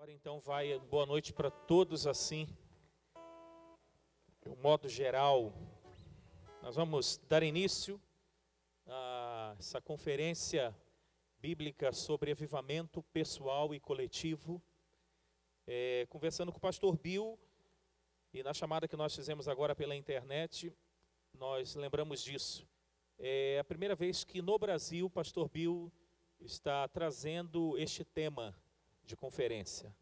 Agora então vai boa noite para todos assim, de um modo geral. Nós vamos dar início a essa conferência bíblica sobre avivamento pessoal e coletivo, conversando com o pastor Belo, e na chamada que nós fizemos agora pela internet, nós lembramos disso. É a primeira vez que no Brasil o pastor Belo está trazendo este tema de conferência.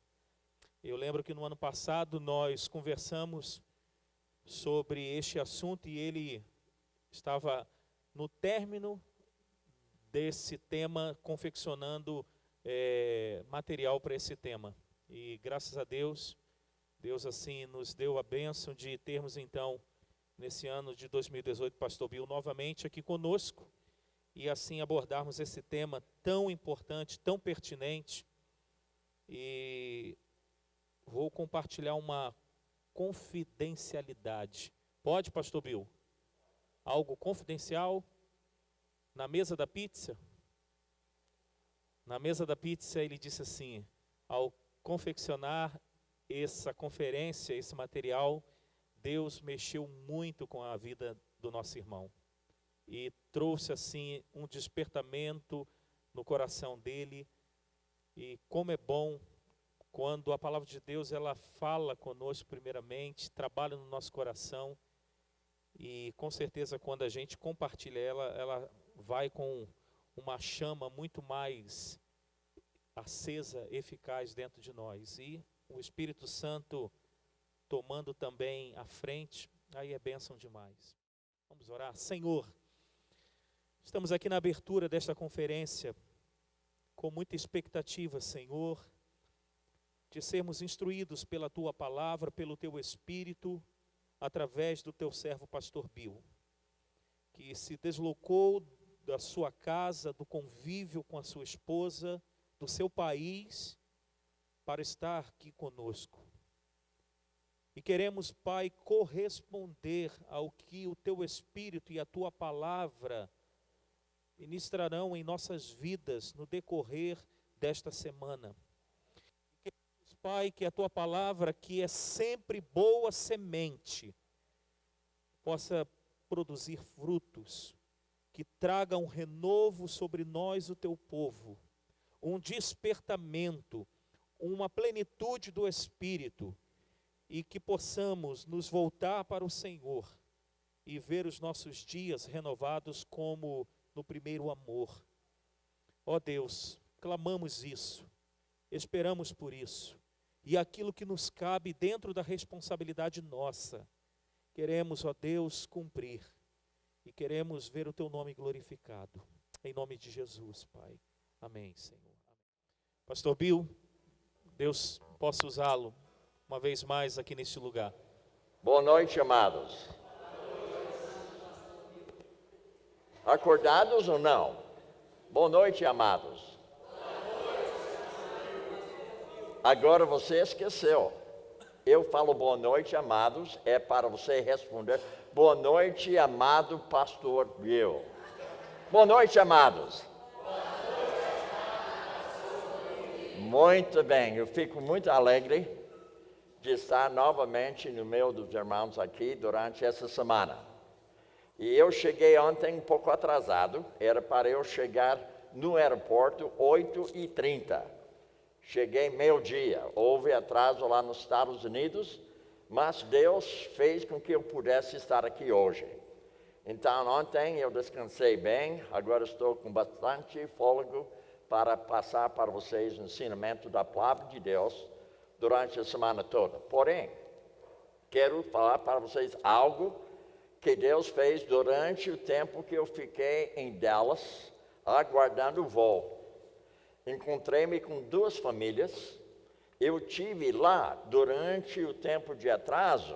Eu lembro que no ano passado nós conversamos sobre este assunto e ele estava no término desse tema confeccionando material para esse tema. E graças a Deus, Deus assim nos deu a bênção de termos então, nesse ano de 2018, pastor Belo novamente aqui conosco e assim abordarmos esse tema tão importante, tão pertinente. E vou compartilhar uma confidencialidade. Pode, pastor Belo? Algo confidencial? Na mesa da pizza? Na mesa da pizza ele disse assim, ao confeccionar essa conferência, esse material, Deus mexeu muito com a vida do nosso irmão. E trouxe assim um despertamento no coração dele. E como é bom quando a palavra de Deus ela fala conosco primeiramente, trabalha no nosso coração. E com certeza quando a gente compartilha ela vai com uma chama muito mais acesa, eficaz dentro de nós. E o Espírito Santo tomando também a frente, aí é bênção demais. Vamos orar. Senhor, estamos aqui na abertura desta conferência com muita expectativa, Senhor, de sermos instruídos pela Tua Palavra, pelo Teu Espírito, através do Teu servo pastor Belo, que se deslocou da sua casa, do convívio com a sua esposa, do seu país, para estar aqui conosco. E queremos, Pai, corresponder ao que o Teu Espírito e a Tua Palavra ministrarão em nossas vidas no decorrer desta semana. Queremos, Pai, que a Tua Palavra, que é sempre boa semente, possa produzir frutos, que traga um renovo sobre nós, o Teu povo, um despertamento, uma plenitude do Espírito, e que possamos nos voltar para o Senhor e ver os nossos dias renovados como no primeiro amor. Ó Deus, clamamos isso, esperamos por isso, e aquilo que nos cabe dentro da responsabilidade nossa, queremos, ó Deus, cumprir, e queremos ver o Teu nome glorificado, em nome de Jesus, Pai. Amém, Senhor. Amém. Pastor Belo, Deus possa usá-lo uma vez mais aqui neste lugar. Boa noite, amados. Acordados ou não? Boa noite, amados. Agora você esqueceu. Eu falo boa noite, amados, é para você responder boa noite, amado pastor Belo. Boa noite, amados. Muito bem, eu fico muito alegre de estar novamente no meio dos irmãos aqui durante essa semana. E eu cheguei ontem um pouco atrasado, era para eu chegar no aeroporto 8h30. Cheguei meio-dia, houve atraso lá nos Estados Unidos, mas Deus fez com que eu pudesse estar aqui hoje. Então ontem eu descansei bem, agora estou com bastante fôlego para passar para vocês o ensinamento da palavra de Deus durante a semana toda. Porém, quero falar para vocês algo que Deus fez durante o tempo que eu fiquei em Dallas, aguardando o voo. Encontrei-me com duas famílias. Eu tive lá, durante o tempo de atraso,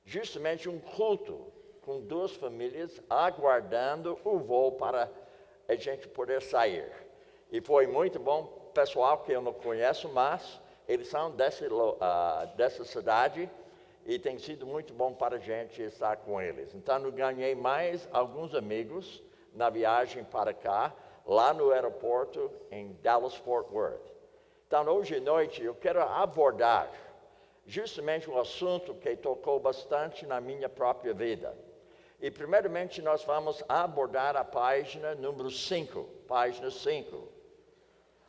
justamente um culto com duas famílias, aguardando o voo para a gente poder sair. E foi muito bom, pessoal que eu não conheço, mas eles são dessa cidade, e tem sido muito bom para a gente estar com eles. Então, eu ganhei mais alguns amigos na viagem para cá, lá no aeroporto em Dallas, Fort Worth. Então, hoje à noite, eu quero abordar justamente um assunto que tocou bastante na minha própria vida. E, primeiramente, nós vamos abordar a página número 5, página 5.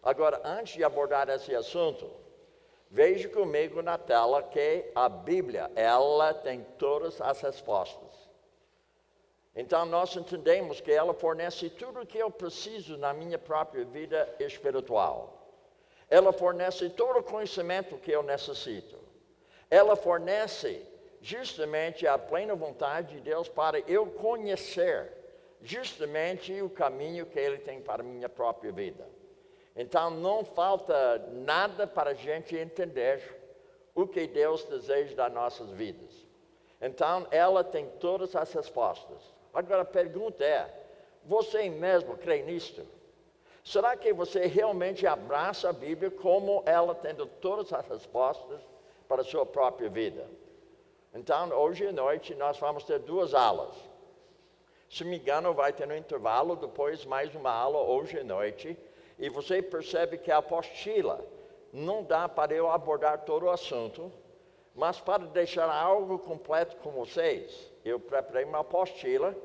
Agora, antes de abordar esse assunto, veja comigo na tela que a Bíblia, ela tem todas as respostas. Então, nós entendemos que ela fornece tudo o que eu preciso na minha própria vida espiritual. Ela fornece todo o conhecimento que eu necessito. Ela fornece justamente a plena vontade de Deus para eu conhecer justamente o caminho que Ele tem para a minha própria vida. Então, não falta nada para a gente entender o que Deus deseja das nossas vidas. Então, ela tem todas as respostas. Agora, a pergunta é, você mesmo crê nisto? Será que você realmente abraça a Bíblia como ela tendo todas as respostas para a sua própria vida? Então, hoje à noite, nós vamos ter 2 aulas. Se me engano, vai ter um intervalo, depois mais uma aula hoje à noite. E você percebe que a apostila não dá para eu abordar todo o assunto, mas para deixar algo completo com vocês, eu preparei uma apostila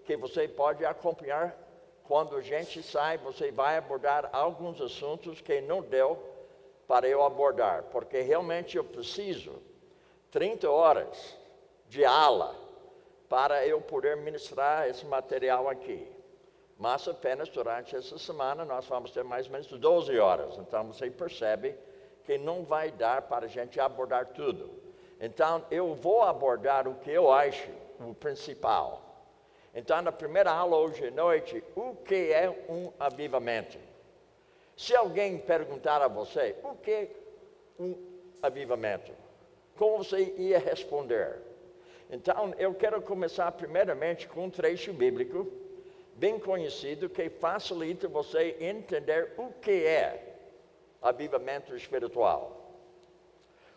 que você pode acompanhar. Quando a gente sai, você vai abordar alguns assuntos que não deu para eu abordar, porque realmente eu preciso 30 horas de aula para eu poder ministrar esse material aqui. Mas apenas durante essa semana nós vamos ter mais ou menos 12 horas. Então você percebe que não vai dar para a gente abordar tudo. Então eu vou abordar o que eu acho o principal. Então na primeira aula hoje à noite, o que é um avivamento? Se alguém perguntar a você, o que é um avivamento? Como você ia responder? Então eu quero começar primeiramente com um trecho bíblico bem conhecido que facilita você entender o que é avivamento espiritual.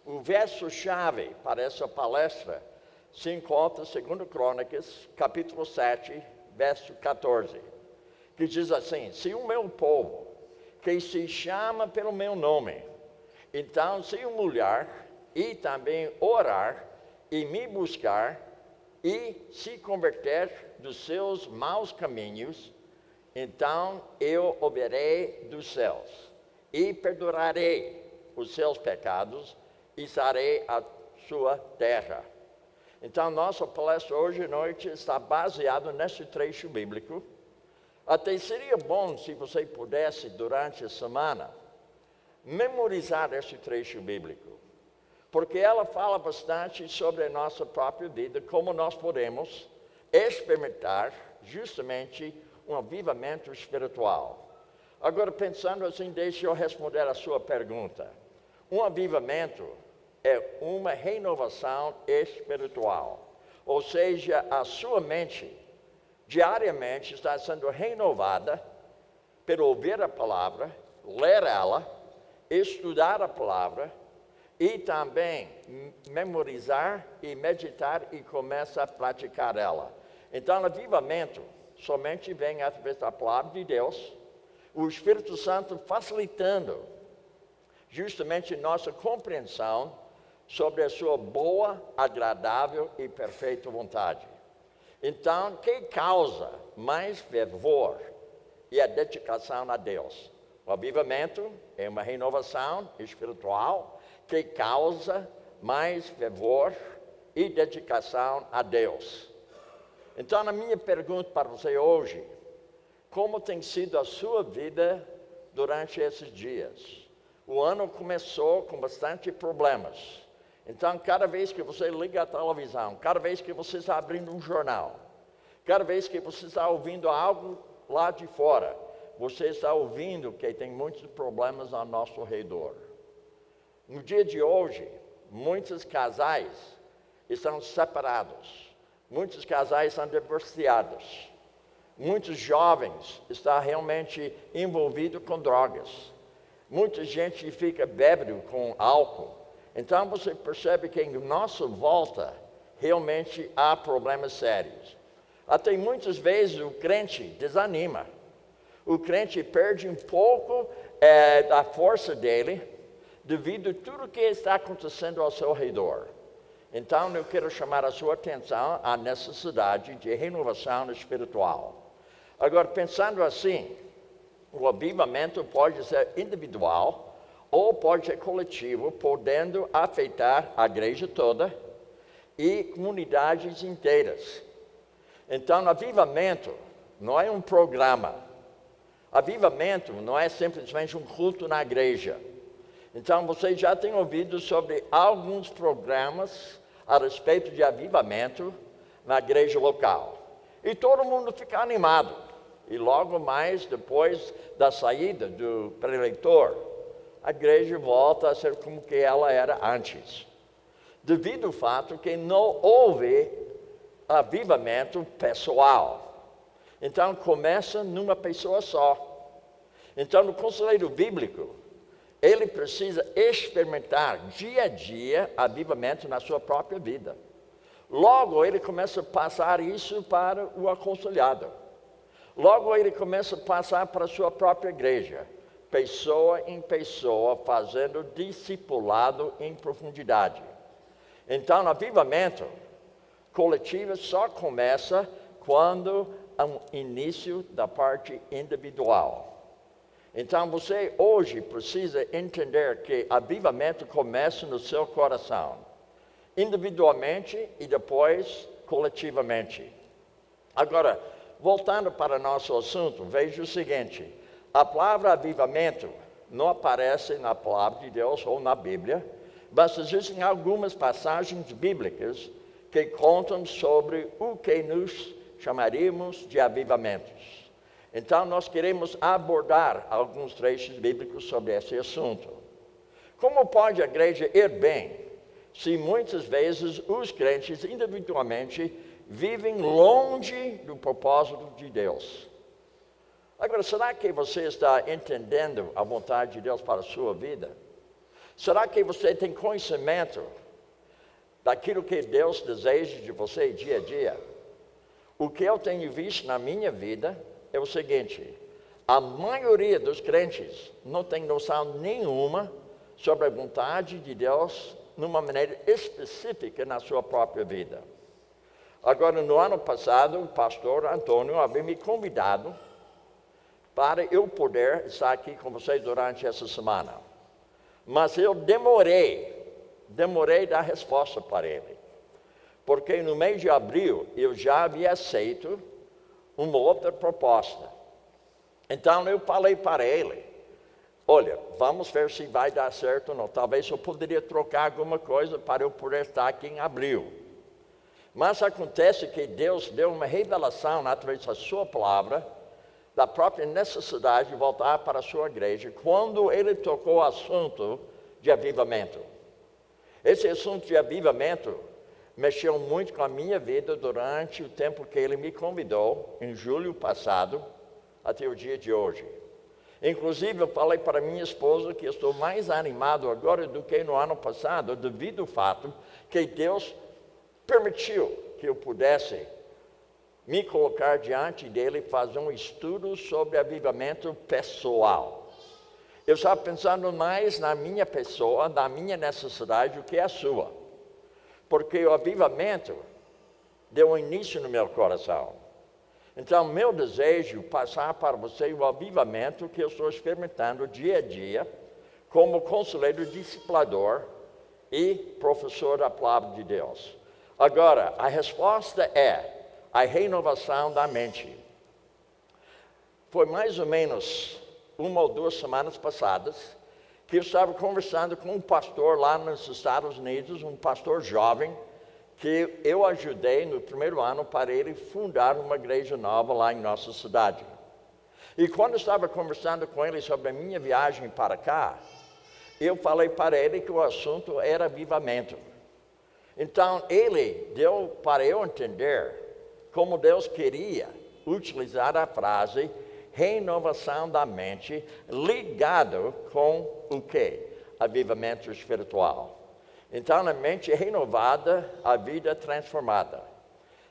O verso-chave para essa palestra se encontra em 2 Crônicas, capítulo 7, verso 14, que diz assim: se o meu povo, que se chama pelo meu nome, então se humilhar e também orar e me buscar e se converter dos seus maus caminhos, então eu ouvirei dos céus e perdoarei os seus pecados e sarei a sua terra. Então, nossa palestra hoje à noite está baseada nesse trecho bíblico. Até seria bom se você pudesse, durante a semana, memorizar esse trecho bíblico, porque ela fala bastante sobre a nossa própria vida, como nós podemos experimentar justamente um avivamento espiritual. Agora, pensando assim, deixe eu responder a sua pergunta. Um avivamento é uma renovação espiritual, ou seja, a sua mente diariamente está sendo renovada pelo ouvir a palavra, ler ela, estudar a palavra e também memorizar e meditar e começa a praticar ela. Então, o avivamento somente vem através da palavra de Deus, o Espírito Santo facilitando justamente nossa compreensão sobre a sua boa, agradável e perfeita vontade. Então, o que causa mais fervor e a dedicação a Deus? O avivamento é uma renovação espiritual que causa mais fervor e dedicação a Deus. Então, a minha pergunta para você hoje: como tem sido a sua vida durante esses dias? O ano começou com bastante problemas. Então, cada vez que você liga a televisão, cada vez que você está abrindo um jornal, cada vez que você está ouvindo algo lá de fora, você está ouvindo que tem muitos problemas ao nosso redor. No dia de hoje, muitos casais estão separados, muitos casais são divorciados, muitos jovens estão realmente envolvidos com drogas, muita gente fica bêbado com álcool. Então você percebe que em nossa volta realmente há problemas sérios. Até muitas vezes o crente desanima. O crente perde um pouco da força dele, devido a tudo que está acontecendo ao seu redor. Então, eu quero chamar a sua atenção à necessidade de renovação espiritual. Agora, pensando assim, o avivamento pode ser individual ou pode ser coletivo, podendo afetar a igreja toda e comunidades inteiras. Então, avivamento não é um programa. Avivamento não é simplesmente um culto na igreja. Então, vocês já têm ouvido sobre alguns programas a respeito de avivamento na igreja local. E todo mundo fica animado. E logo mais, depois da saída do preleitor, a igreja volta a ser como que ela era antes. Devido ao fato que não houve avivamento pessoal. Então, começa numa pessoa só. Então, no conselheiro bíblico, ele precisa experimentar dia a dia avivamento na sua própria vida. Logo, ele começa a passar isso para o aconselhado. Logo, ele começa a passar para a sua própria igreja, pessoa em pessoa, fazendo discipulado em profundidade. Então, o avivamento coletivo só começa quando há um início da parte individual. Então, você hoje precisa entender que avivamento começa no seu coração, individualmente e depois coletivamente. Agora, voltando para nosso assunto, veja o seguinte: a palavra avivamento não aparece na palavra de Deus ou na Bíblia, mas existem algumas passagens bíblicas que contam sobre o que nos chamaríamos de avivamentos. Então, nós queremos abordar alguns trechos bíblicos sobre esse assunto. Como pode a igreja ir bem se muitas vezes os crentes individualmente vivem longe do propósito de Deus? Agora, será que você está entendendo a vontade de Deus para a sua vida? Será que você tem conhecimento daquilo que Deus deseja de você dia a dia? O que eu tenho visto na minha vida é o seguinte: a maioria dos crentes não tem noção nenhuma sobre a vontade de Deus numa maneira específica na sua própria vida. Agora, no ano passado, o pastor Antônio havia me convidado para eu poder estar aqui com vocês durante essa semana. Mas eu demorei a dar resposta para ele. Porque no mês de abril eu já havia aceito uma outra proposta. Então eu falei para ele: olha, vamos ver se vai dar certo ou não. Talvez eu poderia trocar alguma coisa para eu poder estar aqui em abril. Mas acontece que Deus deu uma revelação através da sua palavra, da própria necessidade de voltar para a sua igreja, quando ele tocou o assunto de avivamento. Esse assunto de avivamento mexeu muito com a minha vida durante o tempo que ele me convidou, em julho passado, até o dia de hoje. Inclusive, eu falei para minha esposa que eu estou mais animado agora do que no ano passado, devido ao fato que Deus permitiu que eu pudesse me colocar diante dele e fazer um estudo sobre avivamento pessoal. Eu estava pensando mais na minha pessoa, na minha necessidade, do que a sua. Porque o avivamento deu início no meu coração. Então, meu desejo é passar para você o avivamento que eu estou experimentando dia a dia, como conselheiro discipulador e professor da palavra de Deus. Agora, a resposta é a renovação da mente. Foi mais ou menos 1 ou 2 semanas passadas que eu estava conversando com um pastor lá nos Estados Unidos, um pastor jovem, que eu ajudei no primeiro ano para ele fundar uma igreja nova lá em nossa cidade. E quando eu estava conversando com ele sobre a minha viagem para cá, eu falei para ele que o assunto era avivamento. Então, ele deu para eu entender como Deus queria utilizar a frase renovação da mente, ligado com o quê? Avivamento espiritual. Então, a mente renovada, a vida transformada.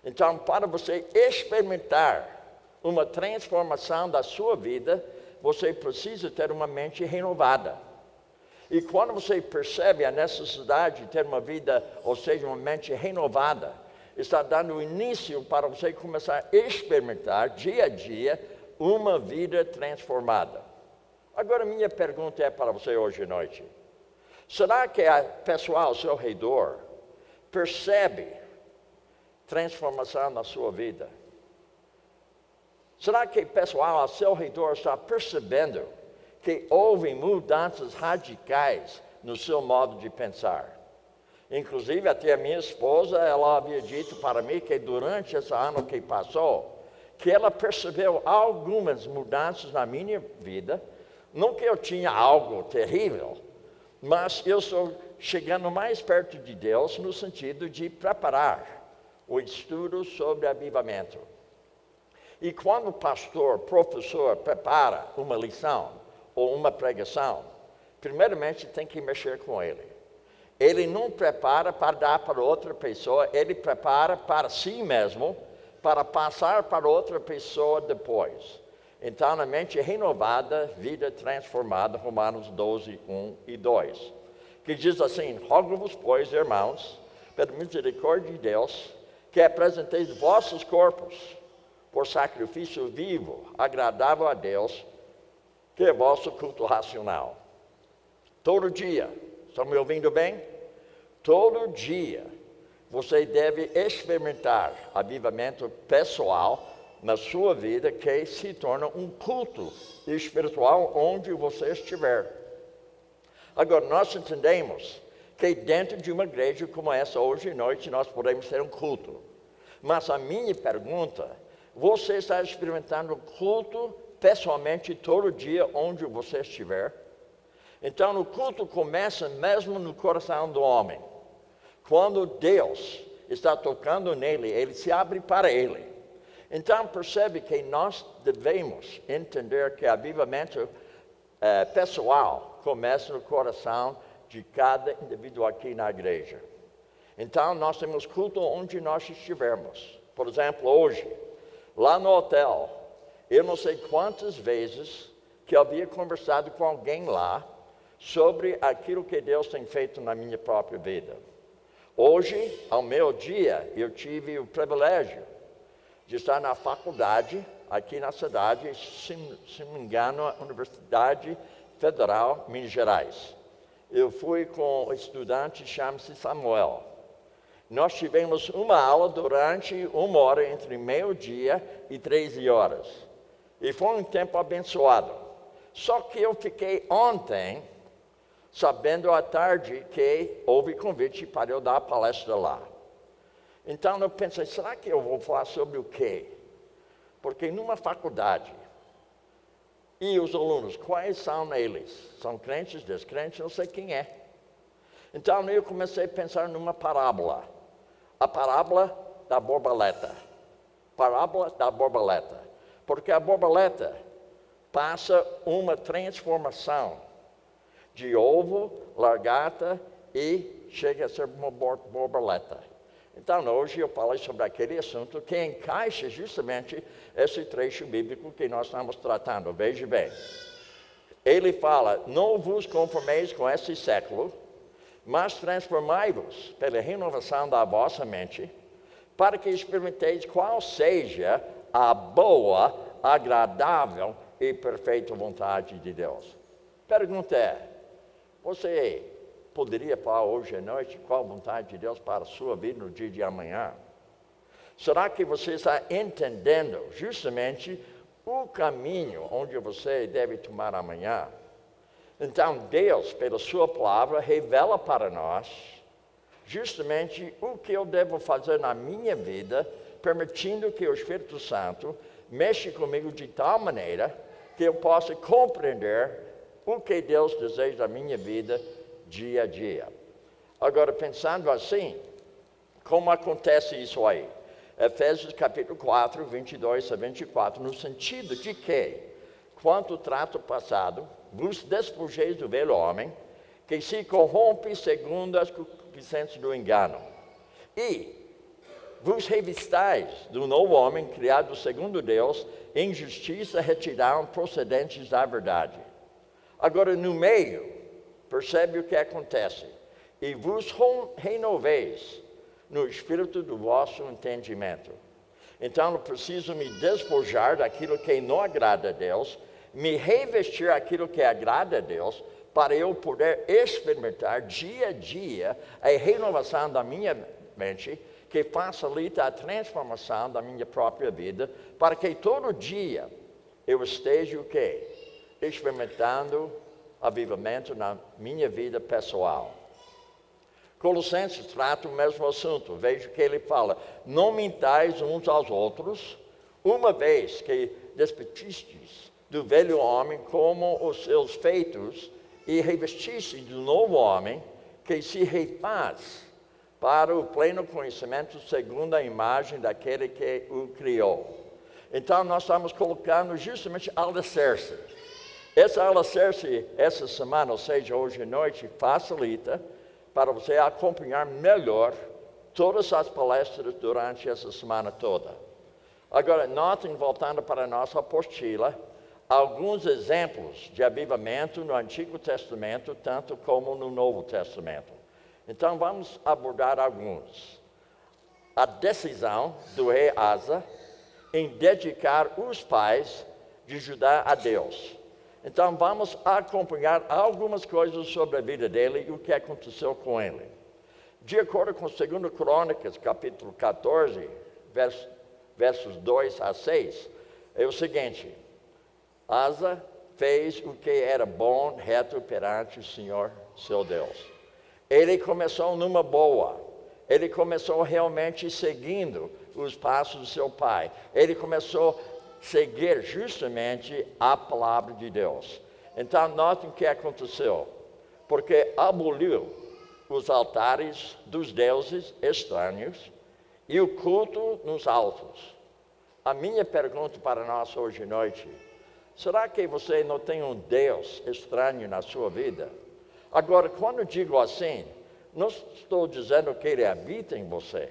Então, para você experimentar uma transformação da sua vida, você precisa ter uma mente renovada. E quando você percebe a necessidade de ter uma vida, ou seja, uma mente renovada, está dando início para você começar a experimentar dia a dia uma vida transformada. Agora, minha pergunta é para você hoje à noite. Será que a pessoal ao seu redor percebe transformação na sua vida? Será que o pessoal ao seu redor está percebendo que houve mudanças radicais no seu modo de pensar? Inclusive, até a minha esposa, ela havia dito para mim que durante esse ano que passou, que ela percebeu algumas mudanças na minha vida. Não que eu tinha algo terrível, mas eu estou chegando mais perto de Deus no sentido de preparar o estudo sobre avivamento. E quando o pastor, professor, prepara uma lição ou uma pregação, primeiramente tem que mexer com ele. Ele não prepara para dar para outra pessoa, ele prepara para si mesmo, para passar para outra pessoa depois. Então, a mente renovada, vida transformada, Romanos 12, 1 e 2. Que diz assim: rogo-vos, pois, irmãos, pela misericórdia de Deus, que apresenteis vossos corpos por sacrifício vivo, agradável a Deus, que é vosso culto racional. Todo dia, estão me ouvindo bem? Todo dia, você deve experimentar avivamento pessoal na sua vida, que se torna um culto espiritual onde você estiver. Agora, nós entendemos que dentro de uma igreja como essa, hoje à noite, nós podemos ter um culto. Mas a minha pergunta: você está experimentando culto pessoalmente todo dia onde você estiver? Então, o culto começa mesmo no coração do homem. Quando Deus está tocando nele, ele se abre para ele. Então, percebe que nós devemos entender que avivamento pessoal começa no coração de cada indivíduo aqui na igreja. Então, nós temos culto onde nós estivermos. Por exemplo, hoje, lá no hotel, eu não sei quantas vezes que eu havia conversado com alguém lá sobre aquilo que Deus tem feito na minha própria vida. Hoje, ao meio-dia, eu tive o privilégio de estar na faculdade, aqui na cidade, se não me engano, a Universidade Federal, Minas Gerais. Eu fui com um estudante, chama-se Samuel. Nós tivemos uma aula durante 1 hora, entre meio-dia e 13 horas. E foi um tempo abençoado. Só que eu fiquei ontem, sabendo à tarde que houve convite para eu dar a palestra lá. Então eu pensei, será que eu vou falar sobre o quê? Porque numa faculdade, e os alunos, quais são eles? São crentes, descrentes, não sei quem é. Então eu comecei a pensar numa parábola. A parábola da borboleta. Parábola da borboleta. Porque a borboleta passa uma transformação de ovo, lagarta e chega a ser uma borboleta. Então, hoje eu falei sobre aquele assunto que encaixa justamente esse trecho bíblico que nós estamos tratando. Veja bem, ele fala: não vos conformeis com esse século, mas transformai-vos pela renovação da vossa mente, para que experimenteis qual seja a boa, agradável e perfeita vontade de Deus. Pergunta é: você poderia falar hoje à noite qual a vontade de Deus para a sua vida no dia de amanhã? Será que você está entendendo justamente o caminho onde você deve tomar amanhã? Então, Deus, pela sua palavra, revela para nós justamente o que eu devo fazer na minha vida, permitindo que o Espírito Santo mexa comigo de tal maneira que eu possa compreender o que Deus deseja da minha vida dia a dia. Agora, pensando assim, como acontece isso aí? Efésios capítulo 4, 22 a 24, no sentido de que, quanto trato passado, vos despojeis do velho homem, que se corrompe segundo as concupiscências do engano, e vos revistais do novo homem, criado segundo Deus, injustiça, retidão procedentes da verdade. Agora, no meio, percebe o que acontece. E vos renoveis no espírito do vosso entendimento. Então, eu preciso me despojar daquilo que não agrada a Deus, me revestir aquilo que agrada a Deus, para eu poder experimentar dia a dia a renovação da minha mente, que facilita a transformação da minha própria vida, para que todo dia eu esteja o quê? Experimentando avivamento na minha vida pessoal. Colossenses trata o mesmo assunto. Veja que ele fala: não mintais uns aos outros, uma vez que despetistes do velho homem como os seus feitos, e revestiste do novo homem, que se refaz para o pleno conhecimento segundo a imagem daquele que o criou. Então, nós estamos colocando justamente alicerce. Esse alicerce, essa semana, ou seja, hoje à noite, facilita para você acompanhar melhor todas as palestras durante essa semana toda. Agora, notem, voltando para a nossa apostila, alguns exemplos de avivamento no Antigo Testamento, tanto como no Novo Testamento. Então, vamos abordar alguns. A decisão do rei Asa em dedicar os pais de Judá a Deus. Então, vamos acompanhar algumas coisas sobre a vida dele e o que aconteceu com ele. De acordo com 2 Crônicas, capítulo 14, versos 2 a 6, é o seguinte: Asa fez o que era bom, reto perante o Senhor, seu Deus. Ele começou numa boa. Ele começou realmente seguindo os passos do seu pai. Ele começou a seguir justamente a palavra de Deus. Então, notem o que aconteceu. Porque aboliu os altares dos deuses estranhos e o culto nos altos. A minha pergunta para nós hoje à noite: será que você não tem um Deus estranho na sua vida? Agora, quando eu digo assim, não estou dizendo que ele habita em você,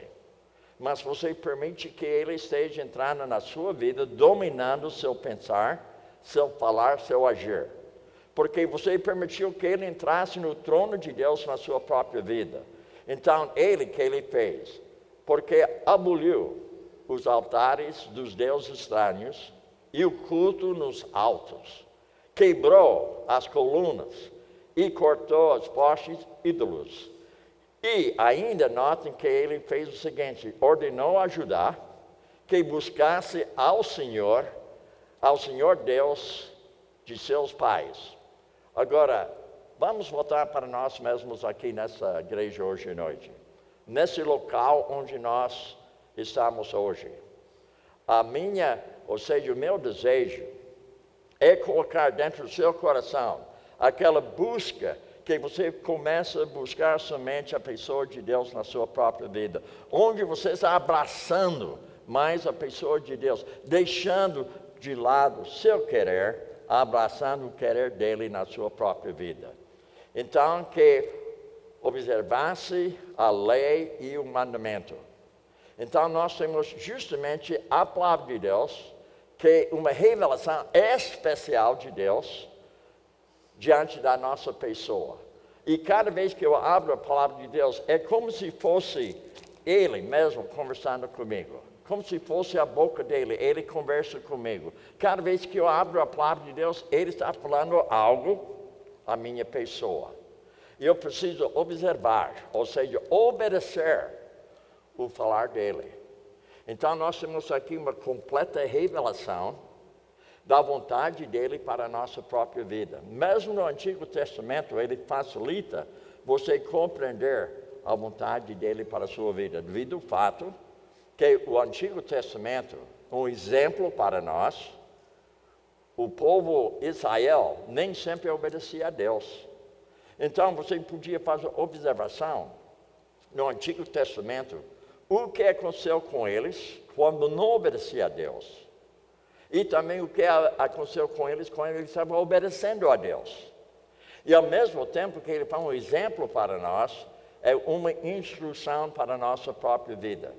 mas você permite que ele esteja entrando na sua vida, dominando o seu pensar, seu falar, seu agir. Porque você permitiu que ele entrasse no trono de Deus na sua própria vida. Então, que ele fez? Porque aboliu os altares dos deuses estranhos e o culto nos altos. Quebrou as colunas e cortou os postes ídolos. E ainda notem que ele fez o seguinte: ordenou a Judá que buscasse ao Senhor Deus de seus pais. Agora, vamos voltar para nós mesmos aqui nessa igreja hoje à noite. Nesse local onde nós estamos hoje. O meu desejo é colocar dentro do seu coração aquela busca que você começa a buscar somente a pessoa de Deus na sua própria vida, onde você está abraçando mais a pessoa de Deus, deixando de lado seu querer, abraçando o querer dele na sua própria vida. Então, que observasse a lei e o mandamento. Então, nós temos justamente a palavra de Deus, que é uma revelação especial de Deus diante da nossa pessoa. E cada vez que eu abro a palavra de Deus, é como se fosse Ele mesmo conversando comigo. Como se fosse a boca dele, Ele conversa comigo. Cada vez que eu abro a palavra de Deus, Ele está falando algo à minha pessoa. E eu preciso observar, ou seja, obedecer o falar dele. Então, nós temos aqui uma completa revelação da vontade dele para a nossa própria vida. Mesmo no Antigo Testamento, ele facilita você compreender a vontade dele para a sua vida, devido ao fato que o Antigo Testamento, um exemplo para nós, o povo Israel nem sempre obedecia a Deus. Então, você podia fazer observação no Antigo Testamento, o que aconteceu com eles quando não obedecia a Deus. E também o que aconteceu com eles quando eles estavam obedecendo a Deus. E ao mesmo tempo que ele faz um exemplo para nós, é uma instrução para a nossa própria vida.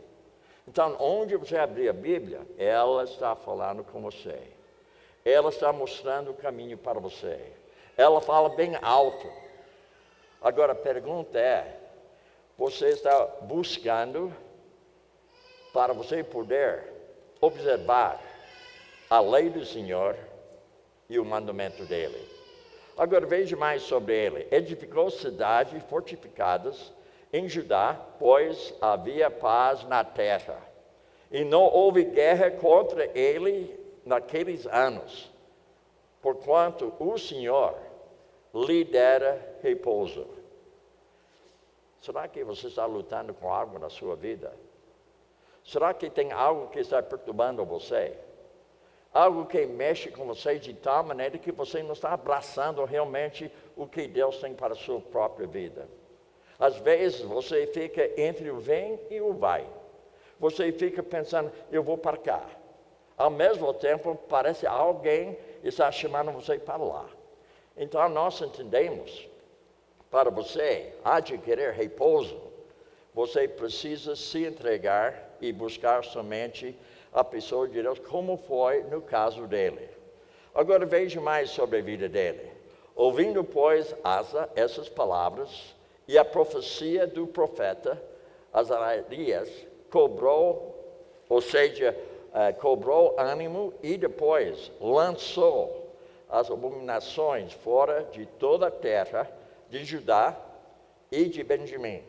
Então, onde você abrir a Bíblia, ela está falando com você. Ela está mostrando o caminho para você. Ela fala bem alto. Agora, a pergunta é, você está buscando para você poder observar a lei do Senhor e o mandamento dele. Agora veja mais sobre ele. Edificou cidades fortificadas em Judá, pois havia paz na terra. E não houve guerra contra ele naqueles anos, porquanto o Senhor lhe dera repouso. Será que você está lutando com algo na sua vida? Será que tem algo que está perturbando você? Algo que mexe com você de tal maneira que você não está abraçando realmente o que Deus tem para a sua própria vida. Às vezes você fica entre o vem e o vai. Você fica pensando, eu vou para cá. Ao mesmo tempo, parece alguém está chamando você para lá. Então nós entendemos, para você adquirir repouso, você precisa se entregar e buscar somente a pessoa de Deus, como foi no caso dele. Agora veja mais sobre a vida dele. Ouvindo, pois, Asa essas palavras e a profecia do profeta Azarias, cobrou ânimo e depois lançou as abominações fora de toda a terra de Judá e de Benjamim,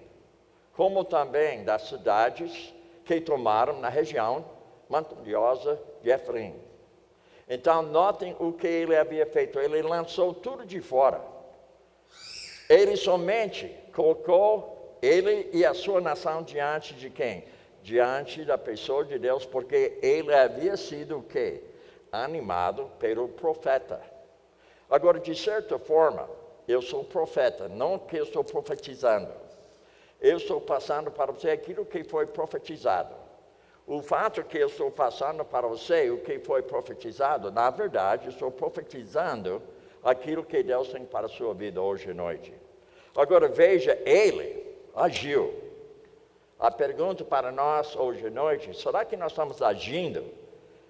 como também das cidades que tomaram na região montanhosa de Efraim. Então, notem o que ele havia feito. Ele lançou tudo de fora. Ele somente colocou ele e a sua nação diante de quem? Diante da pessoa de Deus, porque ele havia sido o quê? Animado pelo profeta. Agora, de certa forma, eu sou profeta, não que eu estou profetizando. Eu estou passando para você aquilo que foi profetizado. O fato que eu estou passando para você, o que foi profetizado, na verdade, eu estou profetizando aquilo que Deus tem para a sua vida hoje à noite. Agora veja, ele agiu. A pergunta para nós hoje à noite, será que nós estamos agindo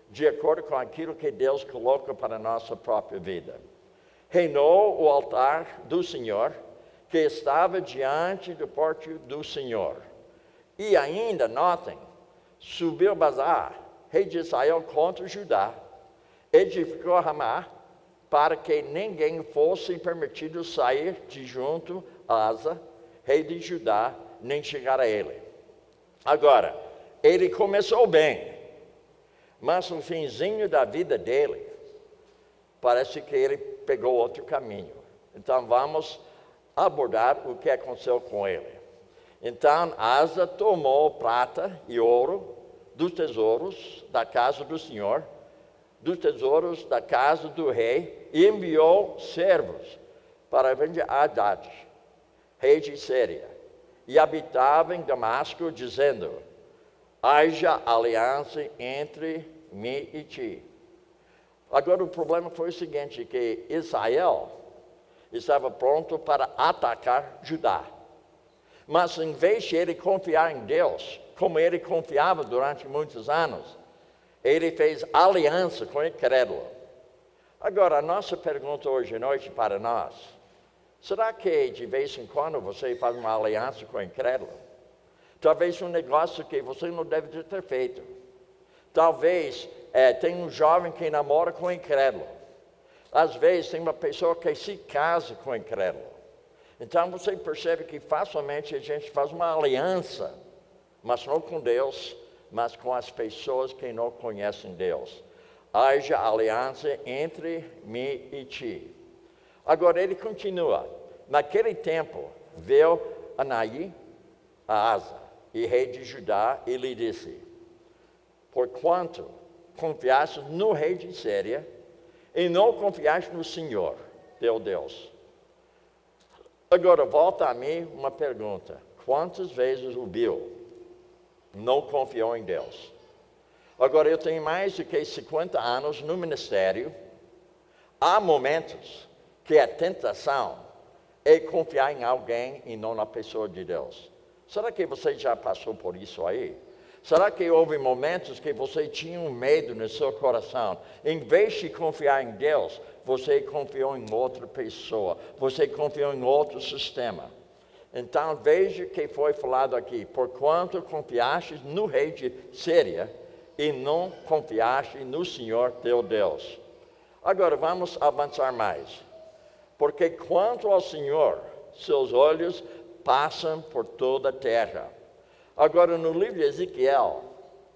de acordo com aquilo que Deus coloca para a nossa própria vida? Reinou o altar do Senhor, que estava diante do pórtico do Senhor. E ainda, notem, subiu Bazar, rei de Israel, contra Judá, edificou Ramá, para que ninguém fosse permitido sair de junto a Asa, rei de Judá, nem chegar a ele. Agora, ele começou bem, mas no finzinho da vida dele, parece que ele pegou outro caminho. Então vamos abordar o que aconteceu com ele. Então Asa tomou prata e ouro dos tesouros da casa do Senhor, dos tesouros da casa do rei, e enviou servos para vender a Haddad, rei de Síria, e habitava em Damasco, dizendo: haja aliança entre mim e ti. Agora o problema foi o seguinte, que Israel estava pronto para atacar Judá. Mas em vez de ele confiar em Deus, como ele confiava durante muitos anos, ele fez aliança com o incrédulo. Agora, a nossa pergunta hoje à noite para nós, será que de vez em quando você faz uma aliança com o incrédulo? Talvez um negócio que você não deve ter feito. Talvez tem um jovem que namora com o incrédulo. Às vezes tem uma pessoa que se casa com o incrédulo. Então você percebe que facilmente a gente faz uma aliança, mas não com Deus, mas com as pessoas que não conhecem Deus. Haja aliança entre mim e ti. Agora ele continua. Naquele tempo veio Anaí a Asa, e rei de Judá, e lhe disse: porquanto confiaste no rei de Síria, e não confiaste no Senhor, teu Deus. Agora, volta a mim uma pergunta. Quantas vezes o Bill não confiou em Deus? Agora, eu tenho mais do que 50 anos no ministério. Há momentos que a tentação é confiar em alguém e não na pessoa de Deus. Será que você já passou por isso aí? Será que houve momentos que você tinha um medo no seu coração? Em vez de confiar em Deus, você confiou em outra pessoa, você confiou em outro sistema. Então veja o que foi falado aqui: porquanto confiaste no rei de Síria e não confiaste no Senhor teu Deus. Agora vamos avançar mais. Porque quanto ao Senhor, seus olhos passam por toda a terra. Agora no livro de Ezequiel,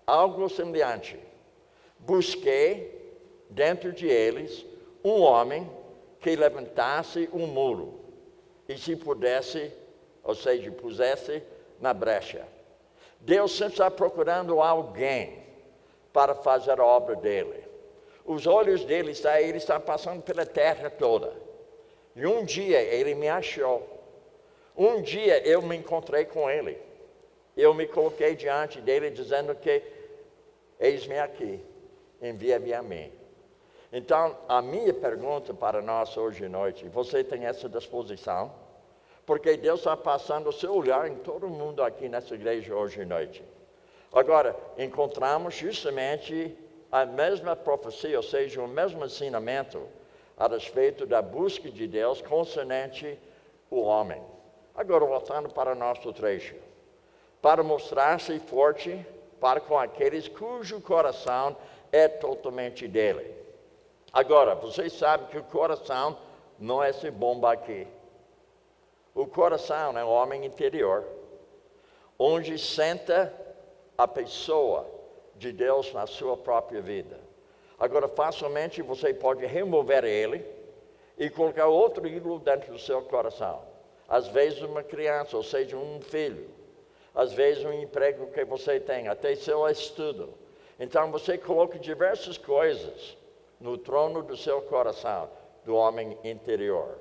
algo semelhante. Busquei dentro de eles um homem que levantasse um muro e se pudesse, ou seja, pusesse na brecha. Deus sempre está procurando alguém para fazer a obra dele. Os olhos dele ele está passando pela terra toda. E um dia ele me achou. Um dia eu me encontrei com ele. Eu me coloquei diante dele dizendo que eis-me aqui, envia-me a mim. Então, a minha pergunta para nós hoje à noite: você tem essa disposição? Porque Deus está passando o seu olhar em todo mundo aqui nessa igreja hoje à noite. Agora, encontramos justamente a mesma profecia, ou seja, o mesmo ensinamento a respeito da busca de Deus concernente o homem. Agora, voltando para o nosso trecho. Para mostrar-se forte para com aqueles cujo coração é totalmente dele. Agora, vocês sabem que o coração não é essa bomba aqui. O coração é o homem interior, onde senta a pessoa de Deus na sua própria vida. Agora, facilmente você pode remover ele e colocar outro ídolo dentro do seu coração. Às vezes uma criança, ou seja, um filho. Às vezes um emprego que você tem, até seu estudo. Então você coloca diversas coisas no trono do seu coração, do homem interior.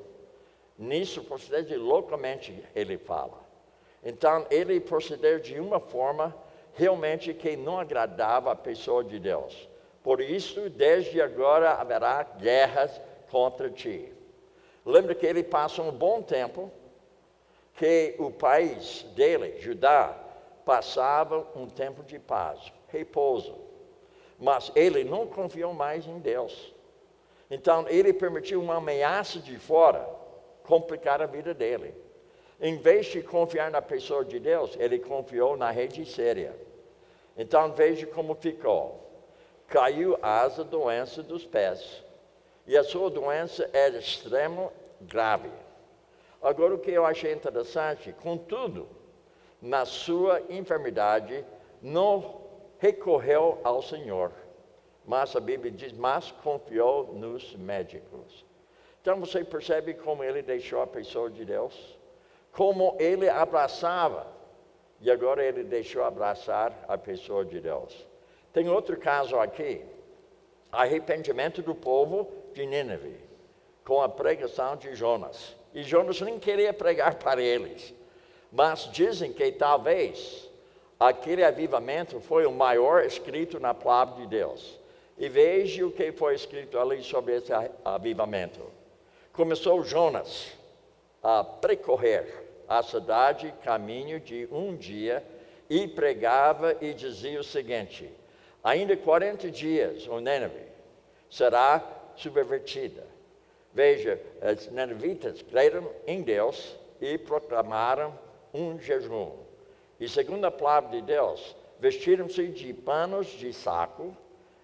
Nisso procede loucamente, ele fala. Então ele procedeu de uma forma realmente que não agradava a pessoa de Deus. Por isso, desde agora haverá guerras contra ti. Lembra que ele passa um bom tempo que o país dele, Judá, passava um tempo de paz, repouso. Mas ele não confiou mais em Deus. Então, ele permitiu uma ameaça de fora complicar a vida dele. Em vez de confiar na pessoa de Deus, ele confiou na rede Síria. Então, veja como ficou. Caiu a doença dos pés. E a sua doença era extremo grave. Agora, o que eu achei interessante, contudo, na sua enfermidade, não recorreu ao Senhor, mas a Bíblia diz, mas confiou nos médicos. Então, você percebe como ele deixou a pessoa de Deus? Como ele abraçava, e agora ele deixou abraçar a pessoa de Deus. Tem outro caso aqui, arrependimento do povo de Nínive, com a pregação de Jonas. E Jonas nem queria pregar para eles. Mas dizem que talvez aquele avivamento foi o maior escrito na palavra de Deus. E veja o que foi escrito ali sobre esse avivamento. Começou Jonas a percorrer a cidade caminho de um dia e pregava e dizia o seguinte: ainda 40 dias o Nínive será subvertida. Veja, os ninivitas creram em Deus e proclamaram um jejum. E segundo a palavra de Deus, vestiram-se de panos de saco,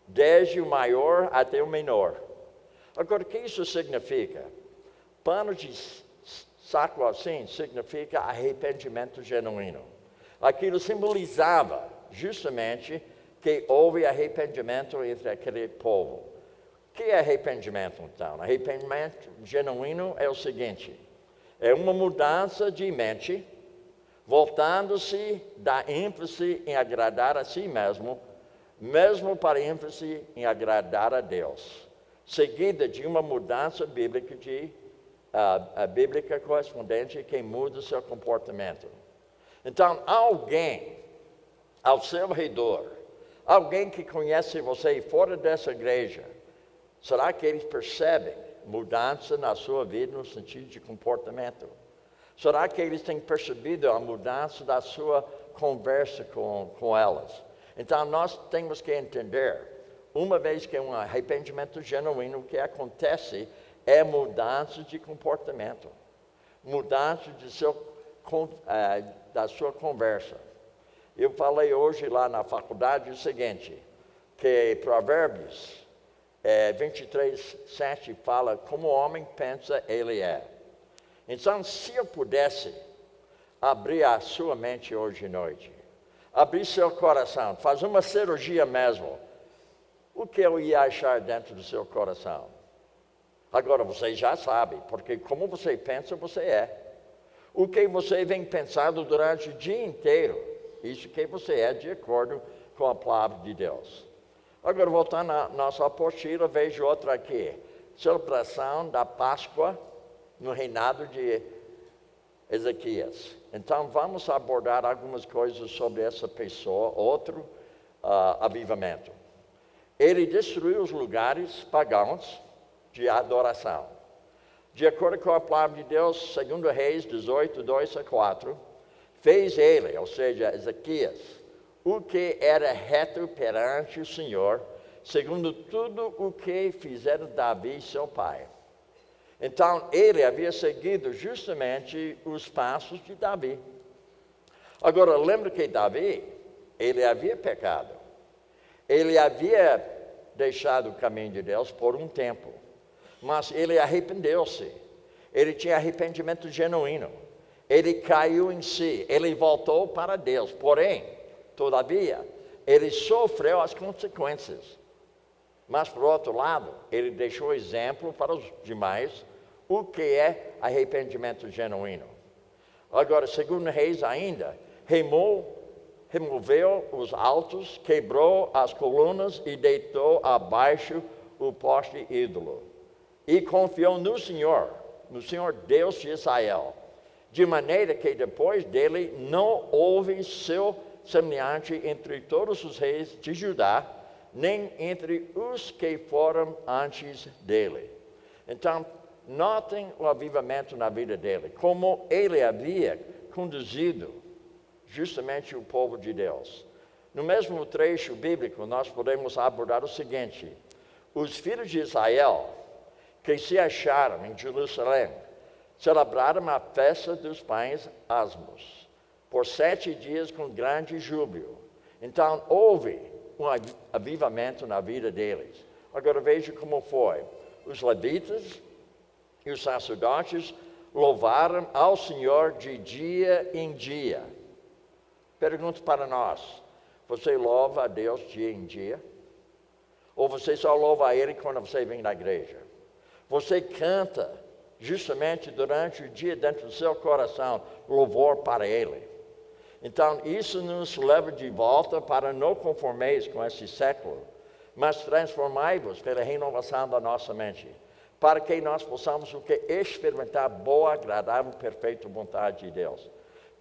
desde o maior até o menor. Agora, o que isso significa? Pano de saco assim significa arrependimento genuíno. Aquilo simbolizava justamente que houve arrependimento entre aquele povo. O que é arrependimento, então? Arrependimento genuíno é o seguinte: é uma mudança de mente, voltando-se da ênfase em agradar a si mesmo, mesmo para ênfase em agradar a Deus, seguida de uma mudança bíblica a bíblica correspondente que muda o seu comportamento. Então, alguém ao seu redor, alguém que conhece você fora dessa igreja, será que eles percebem mudança na sua vida no sentido de comportamento? Será que eles têm percebido a mudança da sua conversa com elas? Então, nós temos que entender, uma vez que é um arrependimento genuíno, o que acontece é mudança de comportamento, mudança da sua conversa. Eu falei hoje lá na faculdade o seguinte, que Provérbios 23:7 fala como o homem pensa, ele é. Então, se eu pudesse abrir a sua mente hoje à noite, abrir seu coração, fazer uma cirurgia mesmo, o que eu ia achar dentro do seu coração? Agora, você já sabe, porque como você pensa, você é. O que você vem pensando durante o dia inteiro, isso que você é de acordo com a palavra de Deus. Agora, voltando à nossa apostila, vejo outra aqui. Celebração da Páscoa no reinado de Ezequias. Então, vamos abordar algumas coisas sobre essa pessoa, outro avivamento. Ele destruiu os lugares pagãos de adoração. De acordo com a palavra de Deus, 2 Reis 18:2-4, fez ele, ou seja, Ezequias, o que era reto perante o Senhor, segundo tudo o que fizera Davi, seu pai. Então, ele havia seguido justamente os passos de Davi. Agora, lembra que Davi, ele havia pecado. Ele havia deixado o caminho de Deus por um tempo, mas ele arrependeu-se. Ele tinha arrependimento genuíno. Ele caiu em si, ele voltou para Deus. Porém, todavia, ele sofreu as consequências. Mas, por outro lado, ele deixou exemplo para os demais o que é arrependimento genuíno. Agora, segundo Reis ainda, removeu os altos, quebrou as colunas e deitou abaixo o poste ídolo. E confiou no Senhor Deus de Israel, de maneira que depois dele não houve seu semelhante entre todos os reis de Judá, nem entre os que foram antes dele. Então, notem o avivamento na vida dele, como ele havia conduzido justamente o povo de Deus. No mesmo trecho bíblico, nós podemos abordar o seguinte: os filhos de Israel, que se acharam em Jerusalém, celebraram a festa dos pães asmos, por 7 dias com grande júbilo. Então, houve um avivamento na vida deles. Agora veja como foi. Os levitas e os sacerdotes louvaram ao Senhor de dia em dia. Pergunto para nós, você louva a Deus dia em dia? Ou você só louva a Ele quando você vem na igreja? Você canta justamente durante o dia dentro do seu coração louvor para Ele. Então, isso nos leva de volta para não conformeis com esse século, mas transformai-vos pela renovação da nossa mente, para que nós possamos experimentar boa, agradável, perfeita vontade de Deus.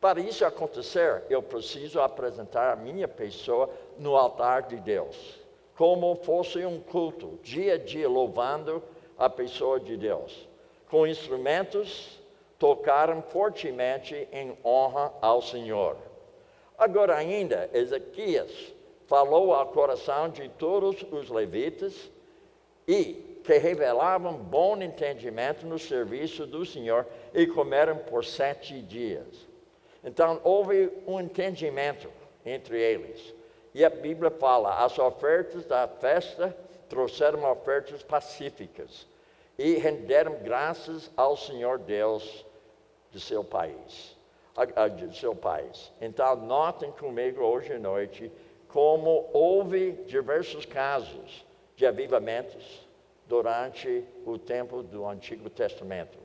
Para isso acontecer, eu preciso apresentar a minha pessoa no altar de Deus, como fosse um culto, dia a dia, louvando a pessoa de Deus. Com instrumentos, tocaram fortemente em honra ao Senhor. Agora ainda, Ezequias falou ao coração de todos os levitas e que revelavam bom entendimento no serviço do Senhor e comeram por 7 dias. Então, houve um entendimento entre eles. E a Bíblia fala, as ofertas da festa trouxeram ofertas pacíficas e renderam graças ao Senhor Deus de seu país. Então, notem comigo hoje à noite como houve diversos casos de avivamentos durante o tempo do Antigo Testamento.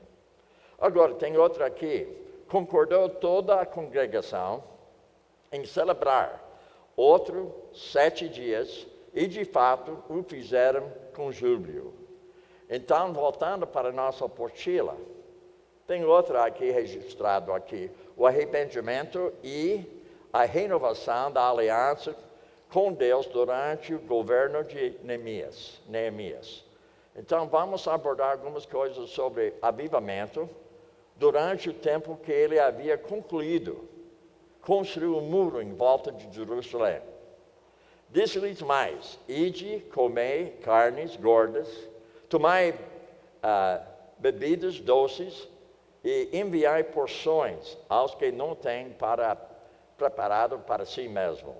Agora, tem outro aqui. Concordou toda a congregação em celebrar outro 7 dias e, de fato, o fizeram com júbilo. Então, voltando para a nossa apostila, tem outra aqui registrado aqui, o arrependimento e a renovação da aliança com Deus durante o governo de Neemias. Então, vamos abordar algumas coisas sobre avivamento durante o tempo que ele havia concluído, construiu um muro em volta de Jerusalém. Disse-lhes mais: ide, comei carnes gordas, tomai bebidas doces e enviai porções aos que não têm preparado para si mesmo.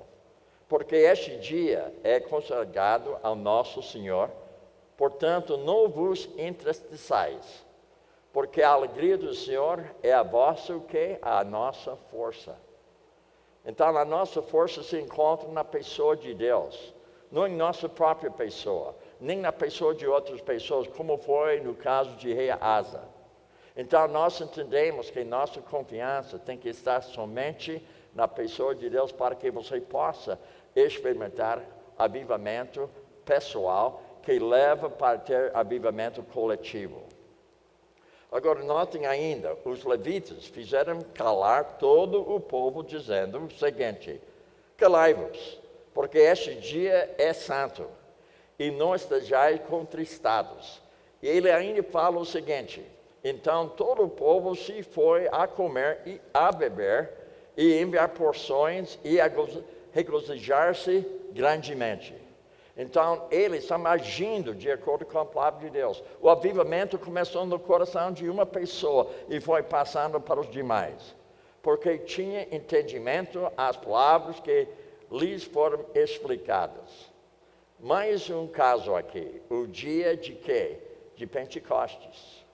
Porque este dia é consagrado ao nosso Senhor, portanto não vos entristeçais, porque a alegria do Senhor é a vossa o quê? A nossa força. Então a nossa força se encontra na pessoa de Deus, não em nossa própria pessoa, nem na pessoa de outras pessoas, como foi no caso de rei Asa. Então nós entendemos que nossa confiança tem que estar somente na pessoa de Deus para que você possa experimentar avivamento pessoal que leva para ter avivamento coletivo. Agora notem ainda, os levitas fizeram calar todo o povo dizendo o seguinte: calai-vos, porque este dia é santo, e não estejais contristados. E ele ainda fala o seguinte: então todo o povo se foi a comer e a beber, e enviar porções e a regozijar-se grandemente. Então, eles estão agindo de acordo com a palavra de Deus. O avivamento começou no coração de uma pessoa e foi passando para os demais, porque tinha entendimento às palavras que lhes foram explicadas. Mais um caso aqui, o dia de quê? De Pentecostes,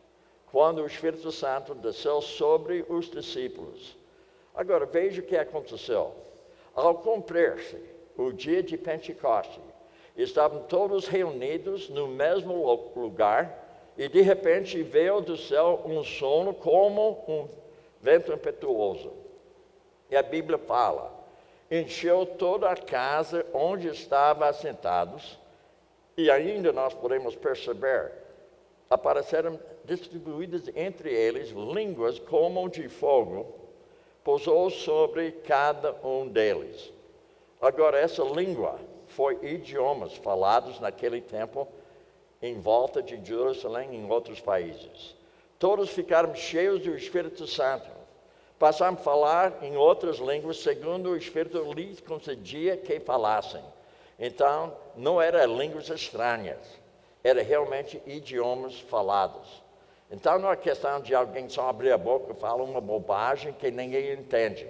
quando o Espírito Santo desceu sobre os discípulos. Agora, veja o que aconteceu. Ao cumprir-se o dia de Pentecostes, estavam todos reunidos no mesmo lugar, e de repente veio do céu um som como um vento impetuoso. E a Bíblia fala: encheu toda a casa onde estavam assentados, e ainda nós podemos perceber, apareceram distribuídas entre eles línguas como de fogo, pousou sobre cada um deles. Agora, essa língua foi idiomas falados naquele tempo em volta de Jerusalém e em outros países. Todos ficaram cheios do Espírito Santo. Passaram a falar em outras línguas, segundo o Espírito lhes concedia que falassem. Então, não eram línguas estranhas, eram realmente idiomas falados. Então, não é questão de alguém só abrir a boca e falar uma bobagem que ninguém entende.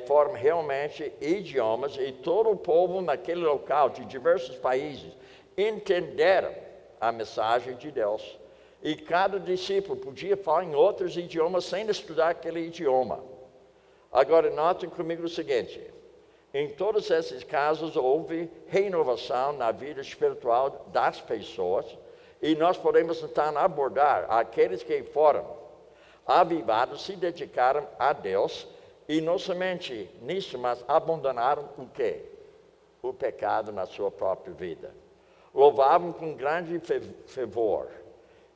Foram realmente idiomas, e todo o povo naquele local, de diversos países, entenderam a mensagem de Deus. E cada discípulo podia falar em outros idiomas sem estudar aquele idioma. Agora, notem comigo o seguinte: em todos esses casos houve renovação na vida espiritual das pessoas, e nós podemos então abordar aqueles que foram avivados, se dedicaram a Deus, e não somente nisso, mas abandonaram o quê? O pecado na sua própria vida. Louvavam com grande fervor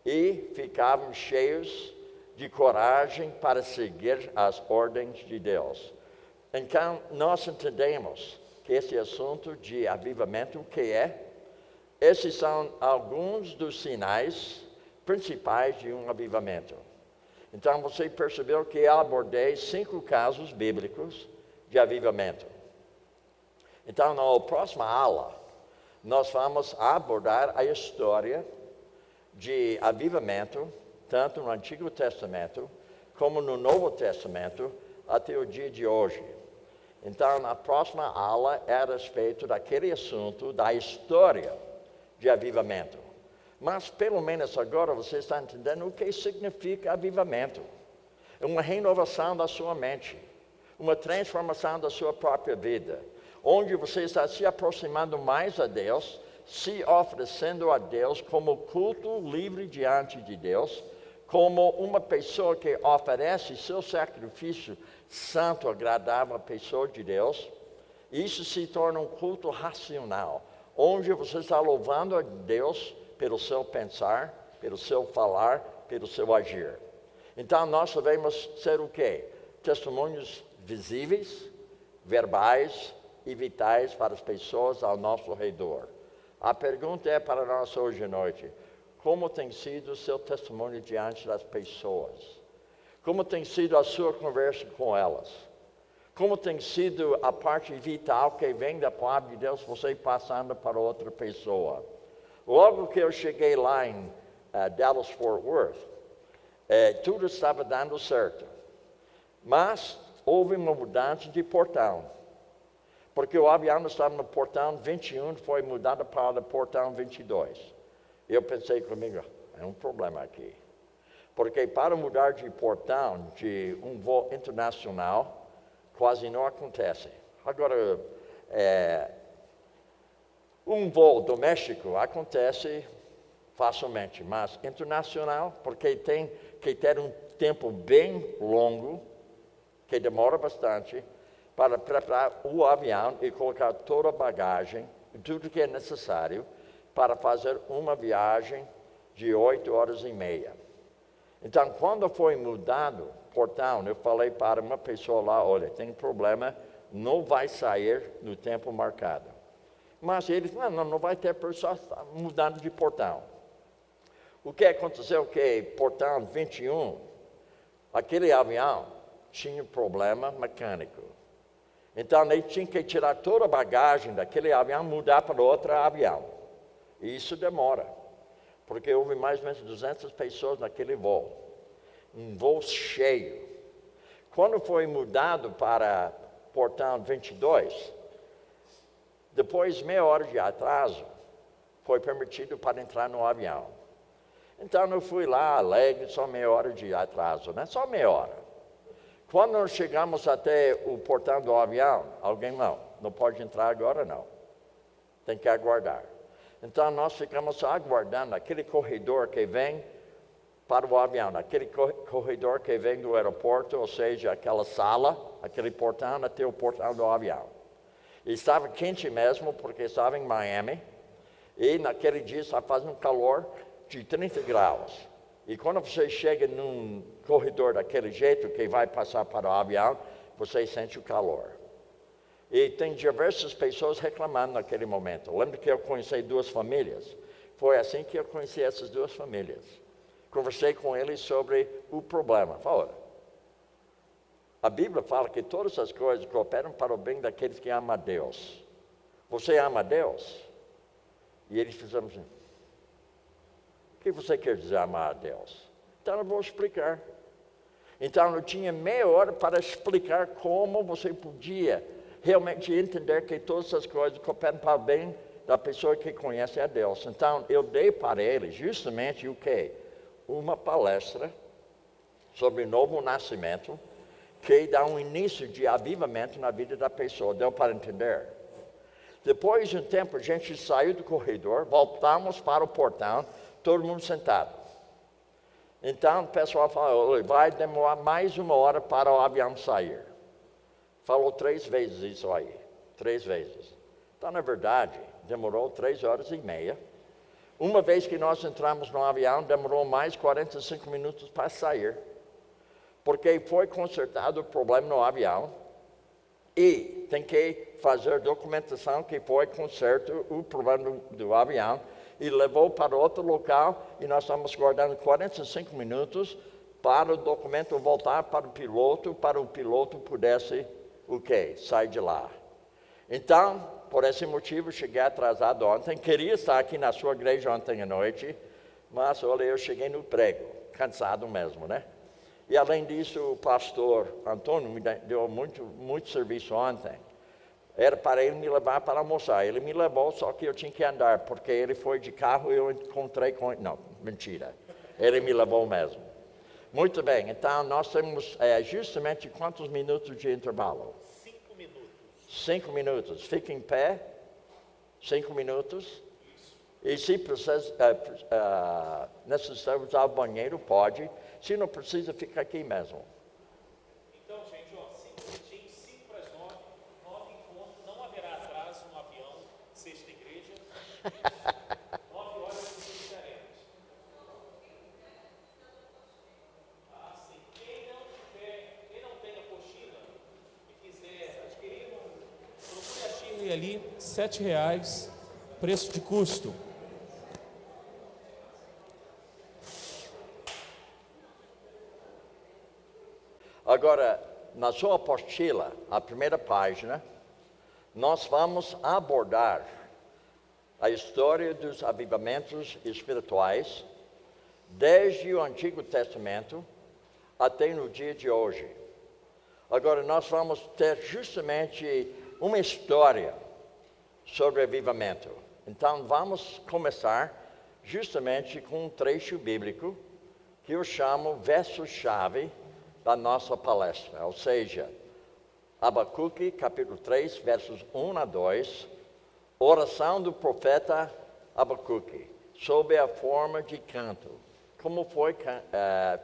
e ficavam cheios de coragem para seguir as ordens de Deus. Então, nós entendemos que esse assunto de avivamento, o que é? Esses são alguns dos sinais principais de um avivamento. Então, você percebeu que eu abordei 5 casos bíblicos de avivamento. Então, na próxima aula, nós vamos abordar a história de avivamento, tanto no Antigo Testamento, como no Novo Testamento, até o dia de hoje. Então, na próxima aula, é a respeito daquele assunto da história de avivamento. Mas, pelo menos agora, você está entendendo o que significa avivamento. É uma renovação da sua mente, uma transformação da sua própria vida, onde você está se aproximando mais a Deus, se oferecendo a Deus como culto livre diante de Deus, como uma pessoa que oferece seu sacrifício santo, agradável à pessoa de Deus. Isso se torna um culto racional, onde você está louvando a Deus pelo seu pensar, pelo seu falar, pelo seu agir. Então, nós devemos ser o quê? Testemunhos visíveis, verbais e vitais para as pessoas ao nosso redor. A pergunta é para nós hoje à noite: como tem sido o seu testemunho diante das pessoas? Como tem sido a sua conversa com elas? como tem sido a parte vital que vem da palavra de Deus, você passando para outra pessoa. Logo que eu cheguei lá em Dallas, Fort Worth, tudo estava dando certo. Mas houve uma mudança de portão. Porque o avião estava no portão 21, foi mudado para o portão 22. Eu pensei comigo, é um problema aqui. Porque para mudar de portão de um voo internacional, quase não acontece. Agora, um voo doméstico acontece facilmente, mas internacional, porque tem que ter um tempo bem longo, que demora bastante, para preparar o avião e colocar toda a bagagem, tudo que é necessário, para fazer uma viagem de 8 horas e meia. Então, quando foi mudado o portão, eu falei para uma pessoa lá, olha, tem problema, não vai sair no tempo marcado. Mas ele disse, não vai ter, só está mudando de portão. O que aconteceu que portão 21, aquele avião tinha problema mecânico. Então, ele tinha que tirar toda a bagagem daquele avião e mudar para outro avião. E isso demora, porque houve mais ou menos 200 pessoas naquele voo. Um voo cheio. Quando foi mudado para portão 22, depois de meia hora de atraso, foi permitido para entrar no avião. Então, eu fui lá, alegre, só meia hora de atraso, né? Só meia hora. Quando nós chegamos até o portão do avião, alguém não pode entrar agora não. Tem que aguardar. Então nós ficamos aguardando aquele corredor que vem para o avião, aquele corredor que vem do aeroporto, ou seja, aquela sala, aquele portão até o portão do avião. E estava quente mesmo, porque estava em Miami, e naquele dia estava fazendo calor de 30 graus. E quando você chega num corredor daquele jeito, que vai passar para o avião, você sente o calor. E tem diversas pessoas reclamando naquele momento. Eu lembro que eu conheci 2 famílias. Foi assim que eu conheci essas 2 famílias. Conversei com eles sobre o problema. Olha, a Bíblia fala que todas as coisas cooperam para o bem daqueles que amam a Deus. Você ama a Deus? E eles fizeram assim. O que você quer dizer amar a Deus? Então eu vou explicar. Então eu tinha meia hora para explicar como você podia realmente entender que todas as coisas cooperam para o bem da pessoa que conhece a Deus. Então eu dei para eles justamente o quê? Uma palestra sobre novo nascimento, que dá um início de avivamento na vida da pessoa. Deu para entender? Depois de um tempo a gente saiu do corredor, voltamos para o portão, todo mundo sentado. Então o pessoal falou, vai demorar mais 1 hora para o avião sair. Falou 3 vezes isso aí, 3 vezes. Então, na verdade, demorou 3 horas e meia. Uma vez que nós entramos no avião, demorou mais 45 minutos para sair. Porque foi consertado o problema no avião e tem que fazer documentação que foi conserto o problema do avião e levou para outro local e nós estamos guardando 45 minutos para o documento voltar para o piloto pudesse, o quê? Sair de lá. Então, por esse motivo, cheguei atrasado ontem, queria estar aqui na sua igreja ontem à noite, mas, olha, eu cheguei no prego, cansado mesmo, né? E além disso, o pastor Antônio me deu muito serviço ontem. Era para ele me levar para almoçar. Ele me levou, só que eu tinha que andar, porque ele foi de carro e eu encontrei com ele. Não, mentira. Ele me levou mesmo. Muito bem, então nós temos justamente quantos minutos de intervalo? 5 minutos. 5 minutos. Fica em pé. 5 minutos. E se necessitar usar o banheiro, pode. Se não precisa, fica aqui mesmo. Então, gente, 5 minutinhos, 5 para as 9, 9 em ponto, não haverá atraso no avião, Sexta Igreja. 9 horas nos iniciaremos. Sim. Quem não tem apostila e quiser adquirir, procure a Chile ali, R$ 7, preço de custo. Agora, na sua apostila, a primeira página, nós vamos abordar a história dos avivamentos espirituais, desde o Antigo Testamento até no dia de hoje. Agora, nós vamos ter justamente uma história sobre avivamento. Então, vamos começar justamente com um trecho bíblico que eu chamo verso-chave da nossa palestra, ou seja, Abacuque, capítulo 3, versos 1 a 2, oração do profeta Abacuque, sob a forma de canto. Como foi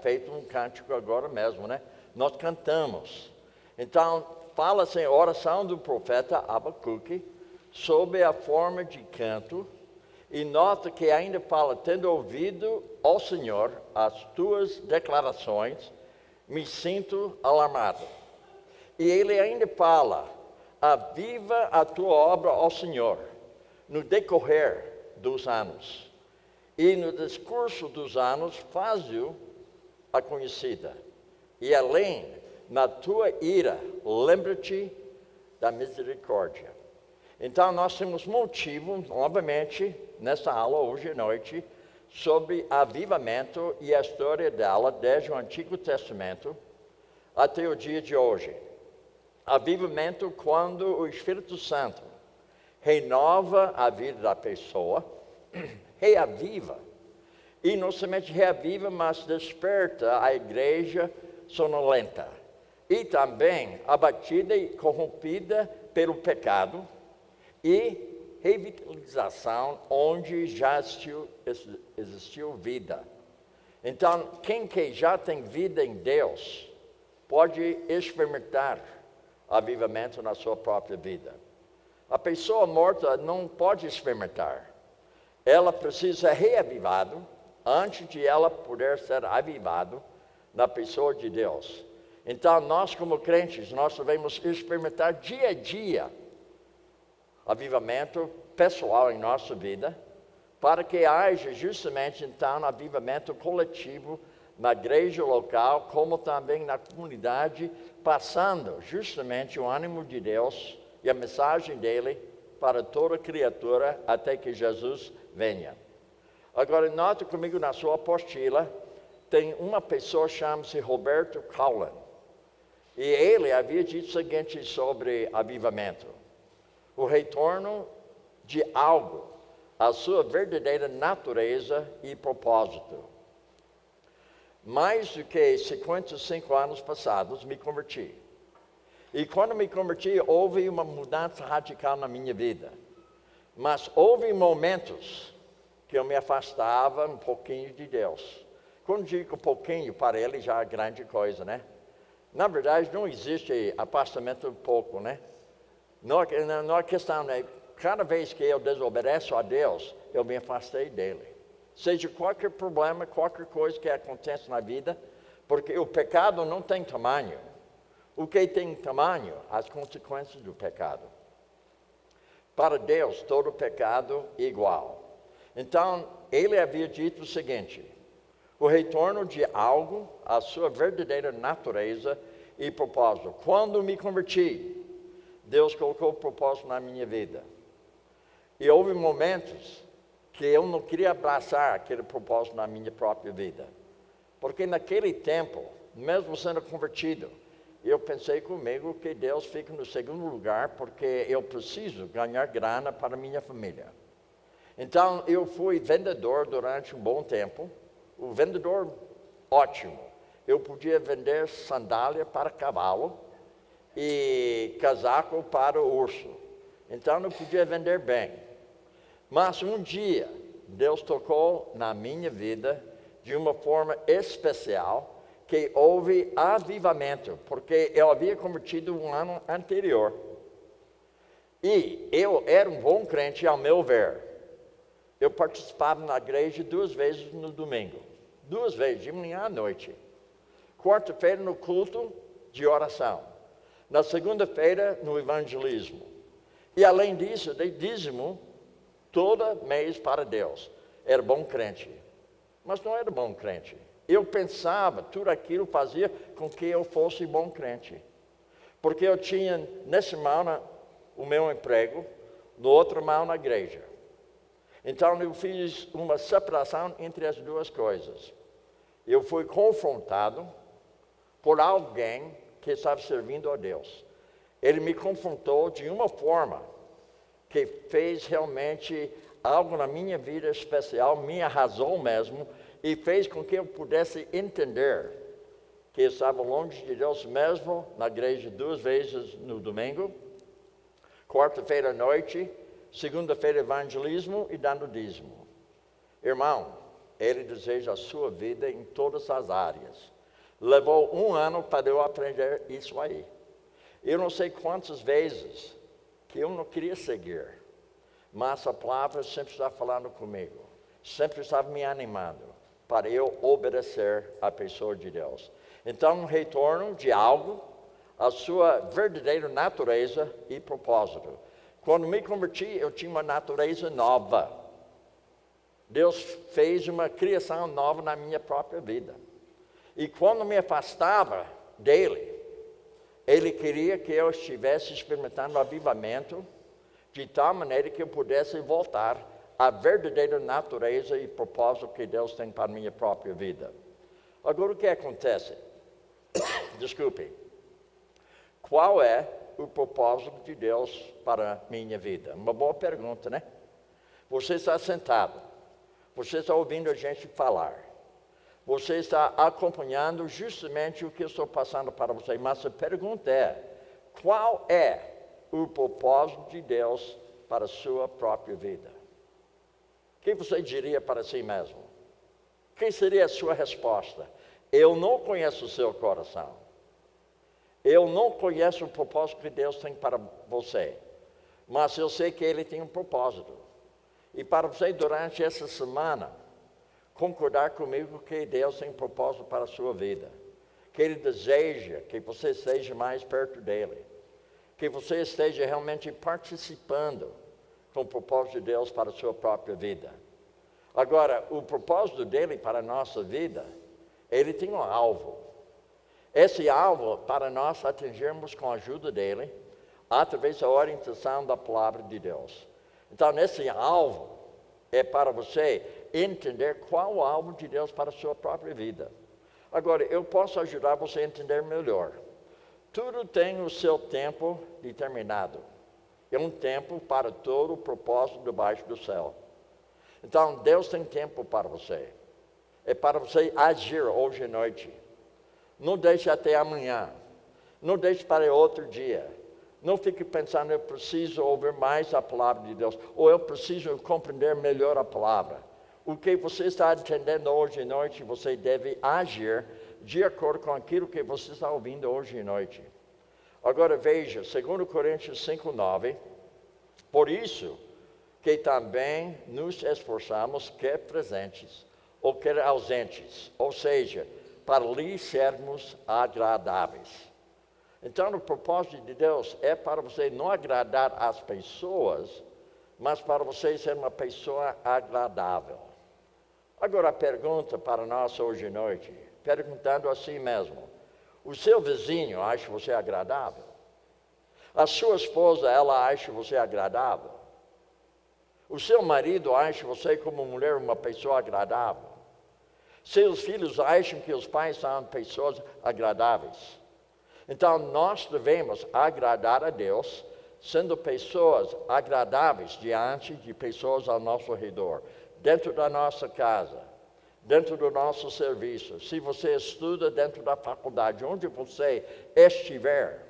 feito um cântico agora mesmo, né? Nós cantamos. Então, fala assim, oração do profeta Abacuque, sob a forma de canto, e nota que ainda fala, tendo ouvido, ó Senhor, as tuas declarações, me sinto alarmado. E ele ainda fala, aviva a tua obra, ó Senhor, no decorrer dos anos. E no discurso dos anos, faz-o a conhecida. E além, na tua ira, lembra-te da misericórdia. Então, nós temos motivo, novamente, nessa aula hoje à noite, sobre avivamento e a história dela, desde o Antigo Testamento até o dia de hoje. Avivamento quando o Espírito Santo renova a vida da pessoa, reaviva. E não somente reaviva, mas desperta a igreja sonolenta. E também abatida e corrompida pelo pecado. E revitalização onde já existiu vida. Então, quem que já tem vida em Deus, pode experimentar avivamento na sua própria vida. A pessoa morta não pode experimentar. Ela precisa ser reavivada antes de ela poder ser avivada na pessoa de Deus. Então, nós como crentes, nós devemos experimentar dia a dia avivamento pessoal em nossa vida, para que haja justamente então avivamento coletivo na igreja local, como também na comunidade, passando justamente o ânimo de Deus e a mensagem dele para toda criatura até que Jesus venha. Agora, note comigo na sua apostila, tem uma pessoa que chama-se Roberto Cowland. E ele havia dito o seguinte sobre avivamento: o retorno de algo à sua verdadeira natureza e propósito. Mais do que 55 anos passados, me converti. E quando me converti, houve uma mudança radical na minha vida. Mas houve momentos que eu me afastava um pouquinho de Deus. Quando digo pouquinho, para ele já é grande coisa, né? Na verdade, não existe afastamento pouco, né? Não é questão, né? Cada vez que eu desobedeço a Deus, eu me afastei dele. Seja qualquer problema, qualquer coisa que acontece na vida, porque o pecado não tem tamanho. O que tem tamanho? As consequências do pecado. Para Deus, todo pecado é igual. Então, ele havia dito o seguinte: o retorno de algo à sua verdadeira natureza e propósito. Quando me converti, Deus colocou o propósito na minha vida. E houve momentos que eu não queria abraçar aquele propósito na minha própria vida. Porque naquele tempo, mesmo sendo convertido, eu pensei comigo que Deus fica no segundo lugar, porque eu preciso ganhar grana para minha família. Então, eu fui vendedor durante um bom tempo. O vendedor, ótimo. Eu podia vender sandália para cavalo e casaco para o urso. Então, eu podia vender bem. Mas um dia, Deus tocou na minha vida de uma forma especial, que houve avivamento, porque eu havia convertido um ano anterior. E eu era um bom crente, ao meu ver. Eu participava na igreja 2 vezes no domingo. 2 vezes, de manhã à noite. Quarta-feira no culto de oração. Na segunda-feira no evangelismo. E além disso, dei dízimo todo mês para Deus. Era bom crente. Mas não era bom crente. Eu pensava, tudo aquilo fazia com que eu fosse bom crente. Porque eu tinha, nessa mão, o meu emprego, no outro mão, na igreja. Então, eu fiz uma separação entre as duas coisas. Eu fui confrontado por alguém que estava servindo a Deus. Ele me confrontou de uma forma que fez realmente algo na minha vida especial, me arrasou mesmo, e fez com que eu pudesse entender que estava longe de Deus mesmo, na igreja 2 vezes no domingo, quarta-feira à noite, segunda-feira evangelismo e dando dízimo. Irmão, Ele deseja a sua vida em todas as áreas. Levou 1 ano para eu aprender isso aí. Eu não sei quantas vezes que eu não queria seguir, mas a palavra sempre estava falando comigo, sempre estava me animando para eu obedecer à pessoa de Deus. Então, um retorno de algo, a sua verdadeira natureza e propósito. Quando me converti, eu tinha uma natureza nova. Deus fez uma criação nova na minha própria vida. E quando me afastava dele, Ele queria que eu estivesse experimentando o avivamento, de tal maneira que eu pudesse voltar à verdadeira natureza e propósito que Deus tem para a minha própria vida. Agora, o que acontece? Desculpe. Qual é o propósito de Deus para a minha vida? Uma boa pergunta, né? Você está sentado, você está ouvindo a gente falar, você está acompanhando justamente o que eu estou passando para você, mas a pergunta é, qual é o propósito de Deus para a sua própria vida? O que você diria para si mesmo? O que seria a sua resposta? Eu não conheço o seu coração. Eu não conheço o propósito que Deus tem para você, mas eu sei que Ele tem um propósito. E para você, durante essa semana, concordar comigo que Deus tem um propósito para a sua vida, que Ele deseja que você esteja mais perto dEle, que você esteja realmente participando com o propósito de Deus para a sua própria vida. Agora, o propósito dEle para a nossa vida, Ele tem um alvo. Esse alvo, para nós atingirmos com a ajuda dEle, através da orientação da palavra de Deus. Então, esse alvo é para você entender qual o alvo de Deus para a sua própria vida. Agora, eu posso ajudar você a entender melhor. Tudo tem o seu tempo determinado. É um tempo para todo o propósito debaixo do céu. Então, Deus tem tempo para você. É para você agir hoje à noite. Não deixe até amanhã. Não deixe para outro dia. Não fique pensando, eu preciso ouvir mais a palavra de Deus. Ou eu preciso compreender melhor a palavra. O que você está entendendo hoje à noite, você deve agir de acordo com aquilo que você está ouvindo hoje à noite. Agora veja, 2 Coríntios 5:9. Por isso que também nos esforçamos, quer presentes ou quer ausentes. Ou seja, para lhe sermos agradáveis. Então, o propósito de Deus é para você não agradar as pessoas, mas para você ser uma pessoa agradável. Agora, a pergunta para nós hoje à noite, perguntando a si mesmo, o seu vizinho acha você agradável? A sua esposa, ela acha você agradável? O seu marido acha você como mulher uma pessoa agradável? Seus filhos acham que os pais são pessoas agradáveis. Então, nós devemos agradar a Deus, sendo pessoas agradáveis diante de pessoas ao nosso redor, dentro da nossa casa, dentro do nosso serviço. Se você estuda dentro da faculdade, onde você estiver,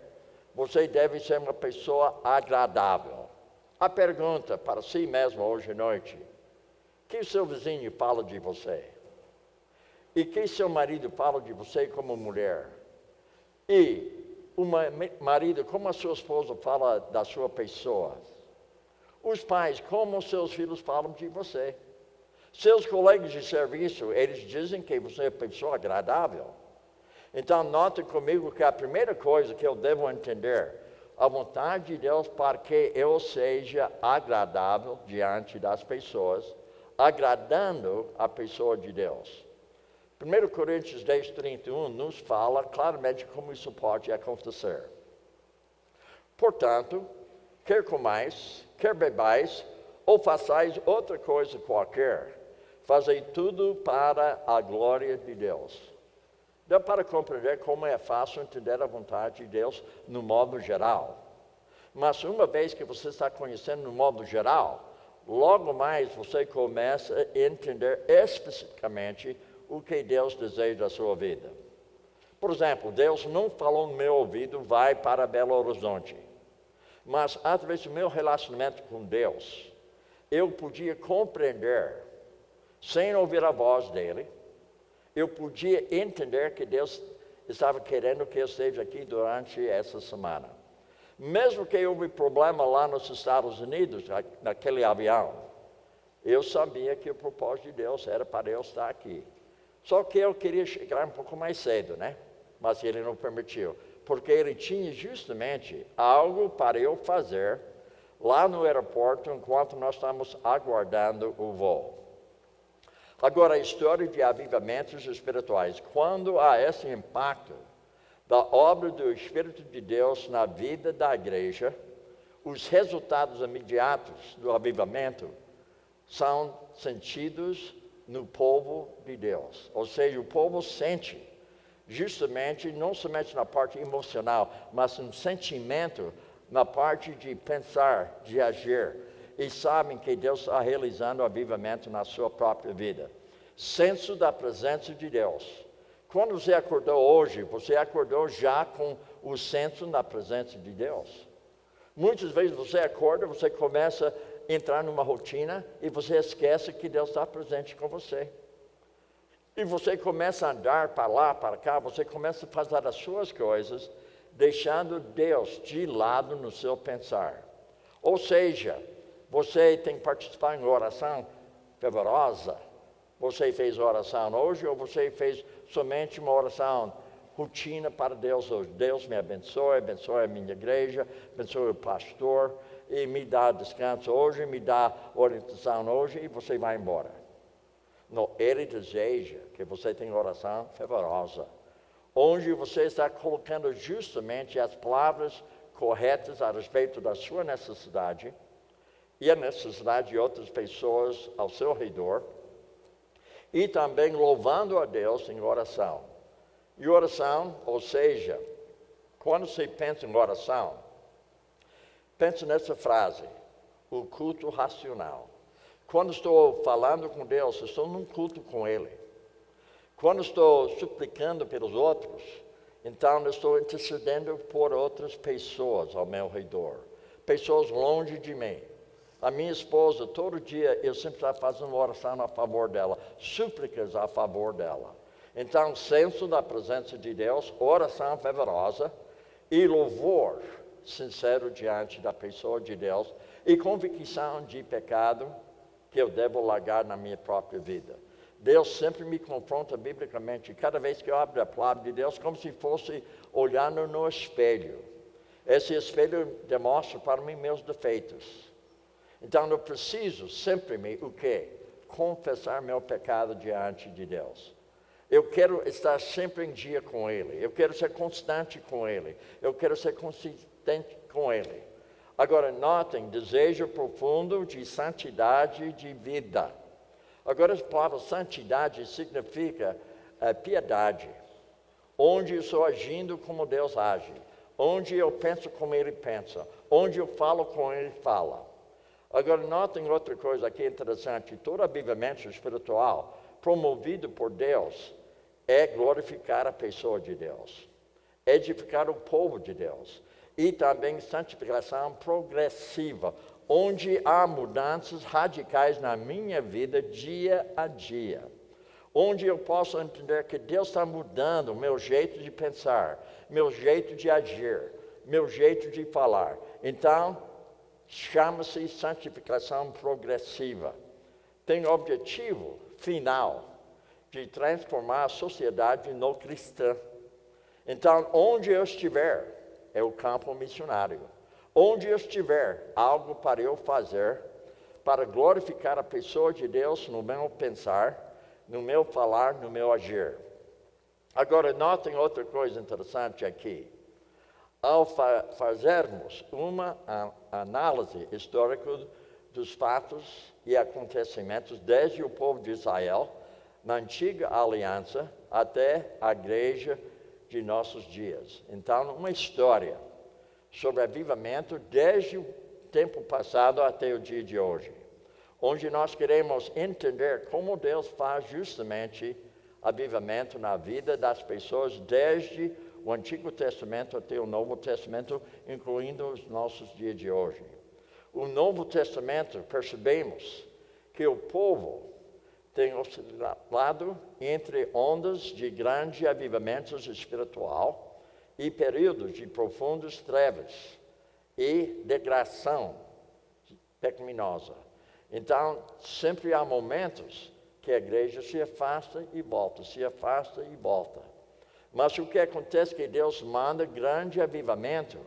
você deve ser uma pessoa agradável. A pergunta para si mesmo hoje à noite, o que o seu vizinho fala de você? E que seu marido fala de você como mulher? E o marido, como a sua esposa fala da sua pessoa? Os pais, como os seus filhos falam de você? Seus colegas de serviço, eles dizem que você é uma pessoa agradável. Então, note comigo que a primeira coisa que eu devo entender, a vontade de Deus para que eu seja agradável diante das pessoas, agradando a pessoa de Deus. 1 Coríntios 10:31 nos fala claramente como isso pode acontecer. Portanto, quer comais, quer bebais, ou façais outra coisa qualquer, fazei tudo para a glória de Deus. Dá para compreender como é fácil entender a vontade de Deus no modo geral. Mas uma vez que você está conhecendo no modo geral, logo mais você começa a entender especificamente o que Deus deseja da sua vida. Por exemplo, Deus não falou no meu ouvido, vai para Belo Horizonte. Mas através do meu relacionamento com Deus, eu podia compreender, sem ouvir a voz dele, eu podia entender que Deus estava querendo que eu esteja aqui durante essa semana. Mesmo que houve problema lá nos Estados Unidos, naquele avião, eu sabia que o propósito de Deus era para eu estar aqui. Só que eu queria chegar um pouco mais cedo, né? Mas ele não permitiu, porque ele tinha justamente algo para eu fazer lá no aeroporto enquanto nós estamos aguardando o voo. Agora, a história de avivamentos espirituais, quando há esse impacto da obra do Espírito de Deus na vida da igreja, os resultados imediatos do avivamento são sentidos no povo de Deus. Ou seja, o povo sente, justamente, não somente na parte emocional, mas um sentimento na parte de pensar, de agir. E sabem que Deus está realizando o avivamento na sua própria vida. Senso da presença de Deus. Quando você acordou hoje, você acordou já com o senso da presença de Deus. Muitas vezes você acorda, você começa a entrar numa rotina e você esquece que Deus está presente com você. E você começa a andar para lá, para cá, você começa a fazer as suas coisas, deixando Deus de lado no seu pensar. Ou seja, você tem que participar em oração fervorosa. Você fez oração hoje ou você fez somente uma oração rotina para Deus hoje? Deus me abençoe, abençoe a minha igreja, abençoe o pastor e me dá descanso hoje, me dá orientação hoje e você vai embora. Não, Ele deseja que você tenha oração fervorosa, onde você está colocando justamente as palavras corretas a respeito da sua necessidade e a necessidade de outras pessoas ao seu redor, e também louvando a Deus em oração. E oração, ou seja, quando você pensa em oração, pense nessa frase, o culto racional. Quando estou falando com Deus, estou num culto com Ele. Quando estou suplicando pelos outros, então eu estou intercedendo por outras pessoas ao meu redor, pessoas longe de mim. A minha esposa, todo dia, eu sempre estava fazendo uma oração a favor dela, súplicas a favor dela. Então, senso da presença de Deus, oração fervorosa e louvor sincero diante da pessoa de Deus e convicção de pecado que eu devo largar na minha própria vida. Deus sempre me confronta biblicamente, cada vez que eu abro a palavra de Deus, como se fosse olhando no espelho. Esse espelho demonstra para mim meus defeitos. Então, eu preciso sempre o quê? Confessar meu pecado diante de Deus. Eu quero estar sempre em dia com Ele. Eu quero ser constante com Ele. Eu quero ser consistente com Ele. Agora, notem, desejo profundo de santidade de vida. Agora, a palavra santidade significa piedade. Onde eu estou agindo como Deus age. Onde eu penso como Ele pensa. Onde eu falo como Ele fala. Agora, notem outra coisa aqui interessante. Todo avivamento espiritual promovido por Deus é glorificar a pessoa de Deus, edificar o povo de Deus e também santificação progressiva, onde há mudanças radicais na minha vida dia a dia, onde eu posso entender que Deus está mudando o meu jeito de pensar, meu jeito de agir, meu jeito de falar. Então, chama-se santificação progressiva. Tem o objetivo final de transformar a sociedade no cristã. Então, onde eu estiver, é o campo missionário. Onde eu estiver, algo para eu fazer, para glorificar a pessoa de Deus no meu pensar, no meu falar, no meu agir. Agora, notem outra coisa interessante aqui. ao fazermos uma análise histórica dos fatos e acontecimentos desde o povo de Israel, na antiga aliança, até a igreja de nossos dias. Então, uma história sobre avivamento desde o tempo passado até o dia de hoje, onde nós queremos entender como Deus faz justamente avivamento na vida das pessoas desde o Antigo Testamento até o Novo Testamento, incluindo os nossos dias de hoje. O Novo Testamento, percebemos que o povo tem oscilado entre ondas de grande avivamento espiritual e períodos de profundas trevas e degradação pecaminosa. Então, sempre há momentos que a igreja se afasta e volta, se afasta e volta. Mas o que acontece é que Deus manda grande avivamento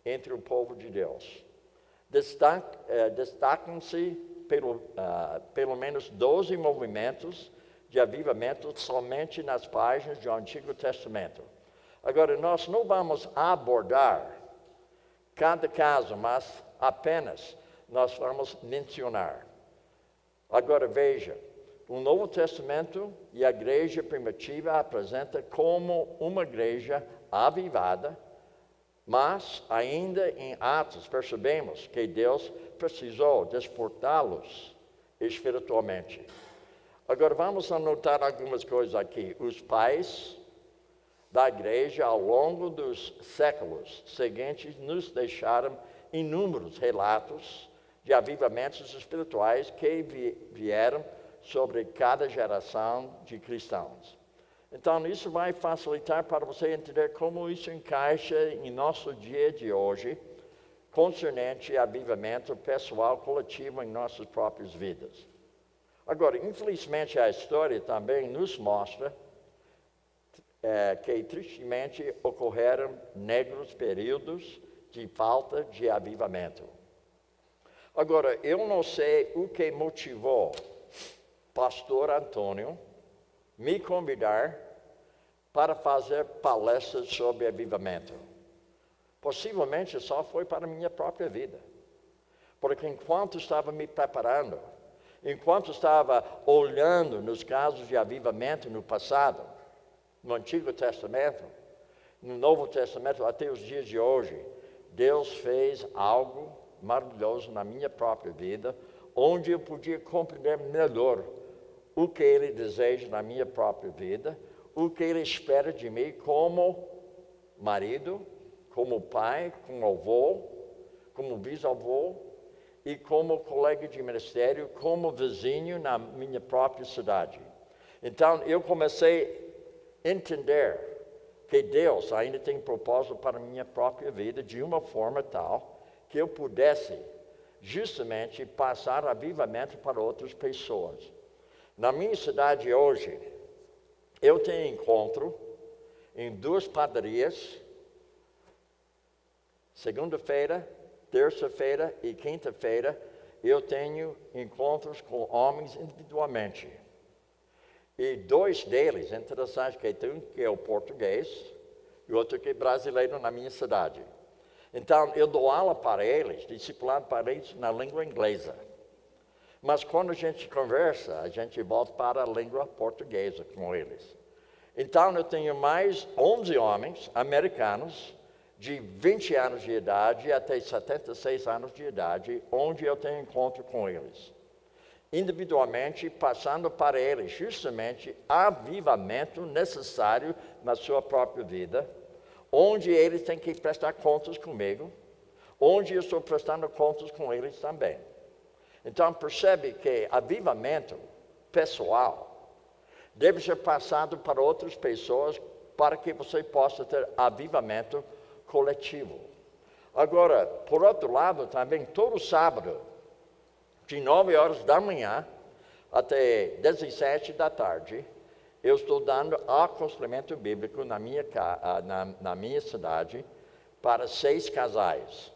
entre o povo de Deus. Destacam-se pelo menos 12 movimentos de avivamento somente nas páginas do Antigo Testamento. Agora, nós não vamos abordar cada caso, mas apenas nós vamos mencionar. Agora, veja, o Novo Testamento e a igreja primitiva apresenta como uma igreja avivada, mas ainda em Atos percebemos que Deus precisou despertá-los espiritualmente. Agora vamos anotar algumas coisas aqui. Os pais da igreja ao longo dos séculos seguintes nos deixaram inúmeros relatos de avivamentos espirituais que vieram sobre cada geração de cristãos. Então, isso vai facilitar para você entender como isso encaixa em nosso dia de hoje, concernente a avivamento pessoal, coletivo em nossas próprias vidas. Agora, infelizmente, a história também nos mostra que, tristemente, ocorreram negros períodos de falta de avivamento. Agora, eu não sei o que motivou pastor Antônio me convidar para fazer palestras sobre avivamento. Possivelmente só foi para a minha própria vida. Porque enquanto estava me preparando, enquanto estava olhando nos casos de avivamento no passado, no Antigo Testamento, no Novo Testamento, até os dias de hoje, Deus fez algo maravilhoso na minha própria vida, onde eu podia compreender melhor o que Ele deseja na minha própria vida, o que Ele espera de mim como marido, como pai, como avô, como bisavô e como colega de ministério, como vizinho na minha própria cidade. Então, eu comecei a entender que Deus ainda tem propósito para a minha própria vida de uma forma tal que eu pudesse justamente passar avivamento para outras pessoas. Na minha cidade hoje, eu tenho encontro em 2 padarias, segunda-feira, terça-feira e quinta-feira, eu tenho encontros com homens individualmente. E 2 deles, interessante, que tem um que é o português e outro que é brasileiro na minha cidade. Então, eu dou aula para eles, discipulado para eles na língua inglesa. Mas quando a gente conversa, a gente volta para a língua portuguesa com eles. Então, eu tenho mais 11 homens americanos de 20 anos de idade até 76 anos de idade, onde eu tenho encontro com eles. Individualmente, passando para eles justamente avivamento necessário na sua própria vida, onde eles têm que prestar contas comigo, onde eu estou prestando contas com eles também. Então, percebe que avivamento pessoal deve ser passado para outras pessoas para que você possa ter avivamento coletivo. Agora, por outro lado, também todo sábado, de 9 horas da manhã até 17 da tarde, eu estou dando aconselhamento bíblico na minha cidade para 6 casais.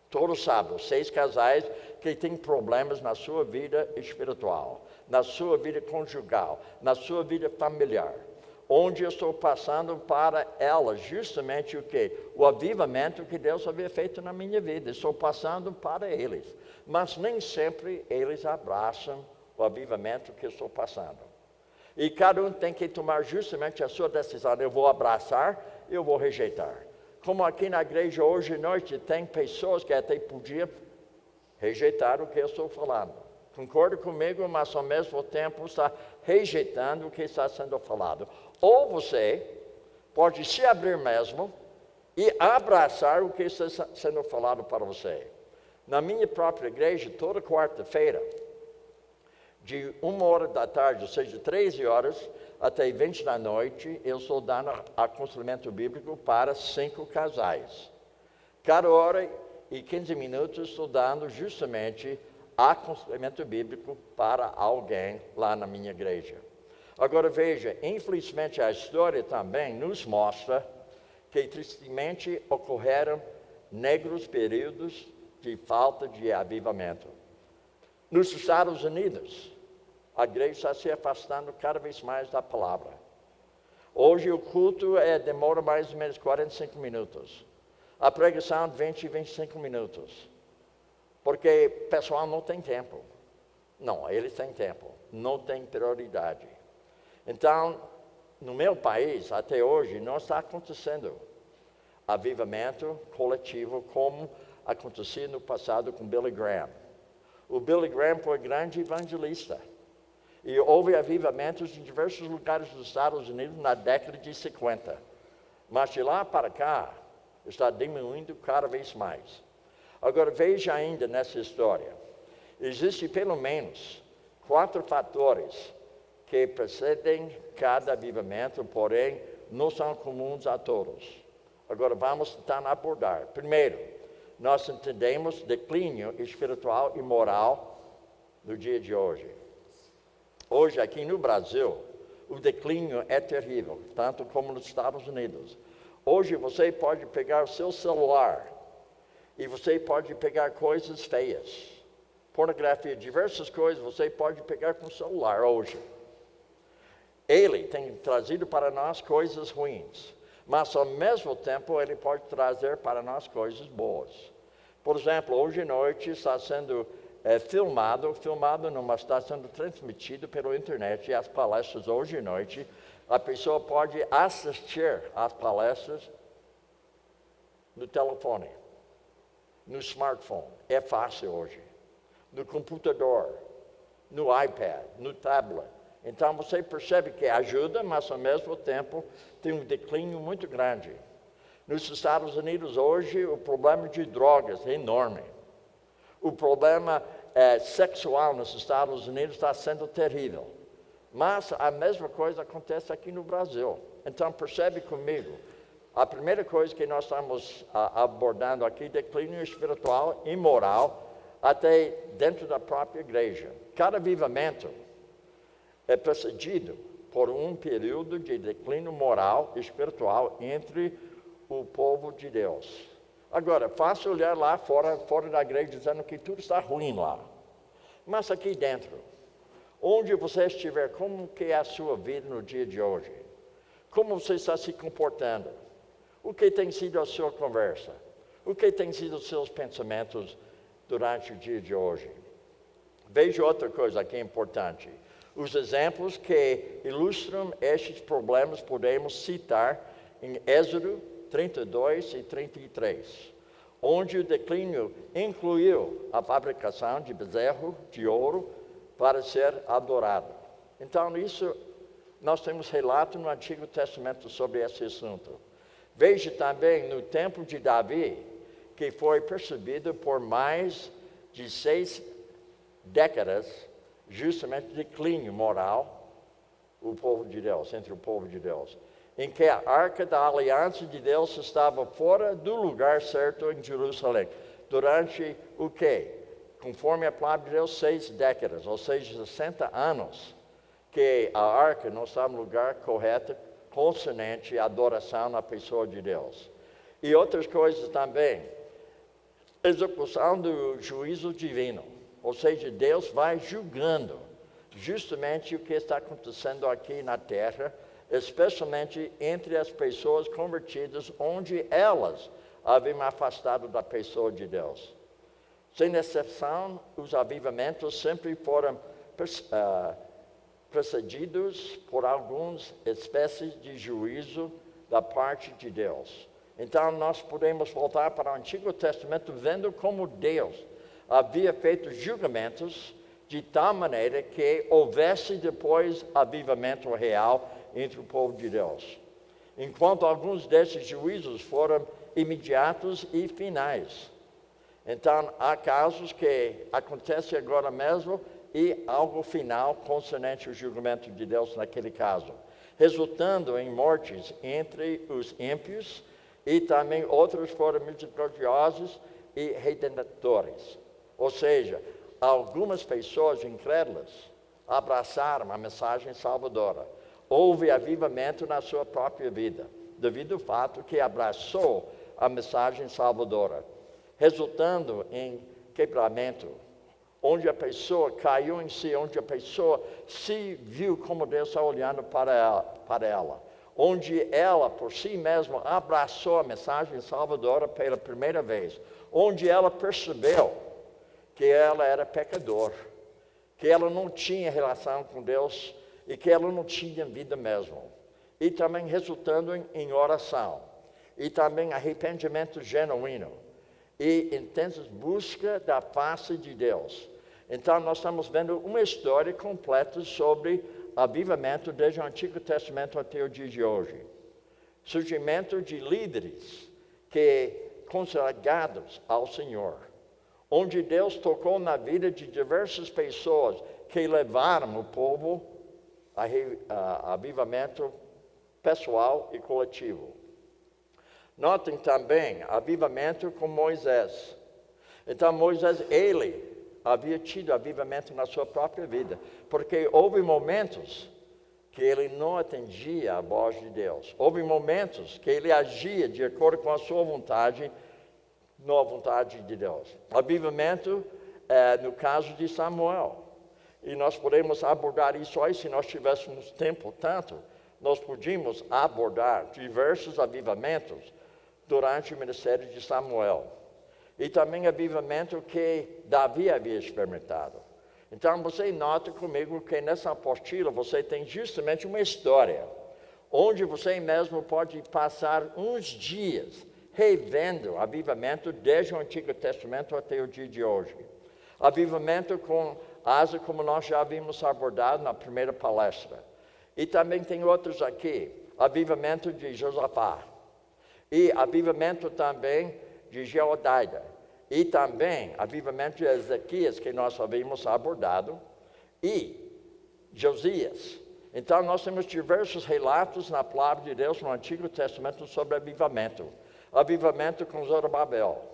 Todo sábado, 6 casais que têm problemas na sua vida espiritual, na sua vida conjugal, na sua vida familiar. onde eu estou passando para elas justamente o quê? O avivamento que Deus havia feito na minha vida. Estou passando para eles. Mas nem sempre eles abraçam o avivamento que eu estou passando. E cada um tem que tomar justamente a sua decisão. Eu vou abraçar, eu vou rejeitar. Como aqui na igreja hoje à noite, tem pessoas que até podiam rejeitar o que eu estou falando. Concorda comigo, mas ao mesmo tempo está rejeitando o que está sendo falado. Ou você pode se abrir mesmo e abraçar o que está sendo falado para você. Na minha própria igreja, toda quarta-feira, de 1h da tarde, ou seja, 13 horas, até 20 da noite, eu estou dando aconselhamento bíblico para 5 casais. Cada hora e 15 minutos estou dando justamente aconselhamento bíblico para alguém lá na minha igreja. Agora veja, infelizmente a história também nos mostra que tristemente ocorreram negros períodos de falta de avivamento. Nos Estados Unidos, a igreja está se afastando cada vez mais da palavra. Hoje o culto demora mais ou menos 45 minutos. A pregação 20 e 25 minutos. Porque o pessoal não tem tempo. Não, eles têm tempo. Não tem prioridade. Então, no meu país, até hoje, não está acontecendo avivamento coletivo como acontecia no passado com Billy Graham. O Billy Graham foi grande evangelista. E houve avivamentos em diversos lugares dos Estados Unidos na década de 50. Mas de lá para cá, está diminuindo cada vez mais. Agora, veja ainda nessa história. Existem pelo menos 4 fatores que precedem cada avivamento, porém, não são comuns a todos. Agora, vamos tentar abordar. Primeiro, nós entendemos declínio espiritual e moral no dia de hoje. Hoje, aqui no Brasil, o declínio é terrível, tanto como nos Estados Unidos. Hoje, você pode pegar o seu celular e você pode pegar coisas feias. Pornografia, diversas coisas você pode pegar com o celular hoje. Ele tem trazido para nós coisas ruins, mas ao mesmo tempo ele pode trazer para nós coisas boas. Por exemplo, hoje à noite está sendo filmado não, mas está sendo transmitido pela internet e as palestras hoje à noite. A pessoa pode assistir às palestras no telefone, no smartphone. É fácil hoje. No computador, no iPad, no tablet. Então você percebe que ajuda, mas ao mesmo tempo tem um declínio muito grande. Nos Estados Unidos hoje o problema de drogas é enorme. O problema sexual nos Estados Unidos está sendo terrível. Mas a mesma coisa acontece aqui no Brasil. Então percebe comigo, a primeira coisa que nós estamos abordando aqui, declínio espiritual e moral, até dentro da própria igreja. Cada avivamento é precedido por um período de declínio moral e espiritual entre o povo de Deus. Agora, fácil olhar lá fora da igreja dizendo que tudo está ruim lá. Mas aqui dentro, onde você estiver, como que é a sua vida no dia de hoje? Como você está se comportando? O que tem sido a sua conversa? O que tem sido os seus pensamentos durante o dia de hoje? Veja outra coisa que é importante. Os exemplos que ilustram estes problemas podemos citar em Êxodo 32 e 33, onde o declínio incluiu a fabricação de bezerro de ouro para ser adorado. Então, isso nós temos relato no Antigo Testamento sobre esse assunto. Veja também no tempo de Davi, que foi percebido por mais de 6 décadas, justamente declínio moral, o povo de Deus, entre o povo de Deus, em que a arca da aliança de Deus estava fora do lugar certo em Jerusalém. Durante o quê? Conforme a palavra de Deus, 6 décadas, ou seja, 60 anos, que a arca não estava no lugar correto, consonante à adoração na pessoa de Deus. E outras coisas também. Execução do juízo divino. Ou seja, Deus vai julgando justamente o que está acontecendo aqui na terra especialmente entre as pessoas convertidas, onde elas haviam afastado da pessoa de Deus. Sem exceção, os avivamentos sempre foram precedidos por algumas espécies de juízo da parte de Deus. Então, nós podemos voltar para o Antigo Testamento vendo como Deus havia feito julgamentos de tal maneira que houvesse depois avivamento real entre o povo de Deus. Enquanto alguns desses juízos foram imediatos e finais. Então, há casos que acontecem agora mesmo e algo final concernente ao julgamento de Deus naquele caso, resultando em mortes entre os ímpios e também outros foram misericordiosos e redentores. Ou seja, algumas pessoas incrédulas abraçaram a mensagem salvadora. Houve avivamento na sua própria vida, devido ao fato que abraçou a mensagem salvadora, resultando em quebramento, onde a pessoa caiu em si, onde a pessoa se viu como Deus está olhando para ela, onde ela por si mesma abraçou a mensagem salvadora pela primeira vez, onde ela percebeu que ela era pecador, que ela não tinha relação com Deus e que ela não tinha vida mesmo. E também resultando em oração, e também arrependimento genuíno, e intensa busca da face de Deus. Então, nós estamos vendo uma história completa sobre avivamento desde o Antigo Testamento até o dia de hoje. Surgimento de líderes consagrados ao Senhor, onde Deus tocou na vida de diversas pessoas que levaram o povo a avivamento pessoal e coletivo. Notem também avivamento com Moisés. Então, Moisés, ele havia tido avivamento na sua própria vida, porque houve momentos que ele não atendia a voz de Deus. Houve momentos que ele agia de acordo com a sua vontade, não a vontade de Deus. Avivamento no caso de Samuel. E nós podemos abordar isso aí, se nós tivéssemos tempo tanto, nós podíamos abordar diversos avivamentos durante o ministério de Samuel. E também avivamento que Davi havia experimentado. Então, você nota comigo que nessa apostila você tem justamente uma história, onde você mesmo pode passar uns dias revendo avivamento desde o Antigo Testamento até o dia de hoje. Avivamento com Asa, como nós já havíamos abordado na primeira palestra. E também tem outros aqui, avivamento de Josafá. E avivamento também de Jeodaia. E também avivamento de Ezequias, que nós havíamos abordado. E Josias. Então, nós temos diversos relatos na palavra de Deus no Antigo Testamento sobre avivamento. Avivamento com Zorobabel,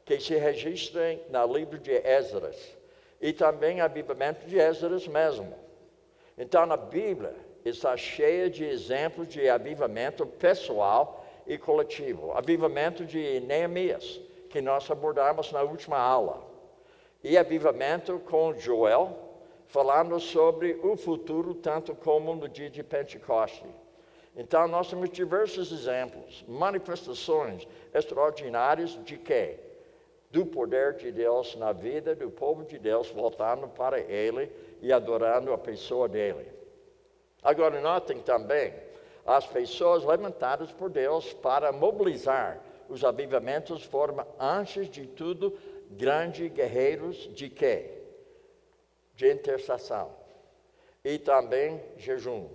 que se registra no livro de Esdras. E também avivamento de Esdras mesmo. Então, a Bíblia está cheia de exemplos de avivamento pessoal e coletivo. Avivamento de Neemias, que nós abordamos na última aula. E avivamento com Joel, falando sobre o futuro, tanto como no dia de Pentecoste. Então, nós temos diversos exemplos, manifestações extraordinárias de quê? Do poder de Deus na vida do povo de Deus, voltando para Ele e adorando a pessoa dEle. Agora, notem também as pessoas levantadas por Deus para mobilizar os avivamentos foram, antes de tudo, grandes guerreiros de quê? De intercessão. E também jejum.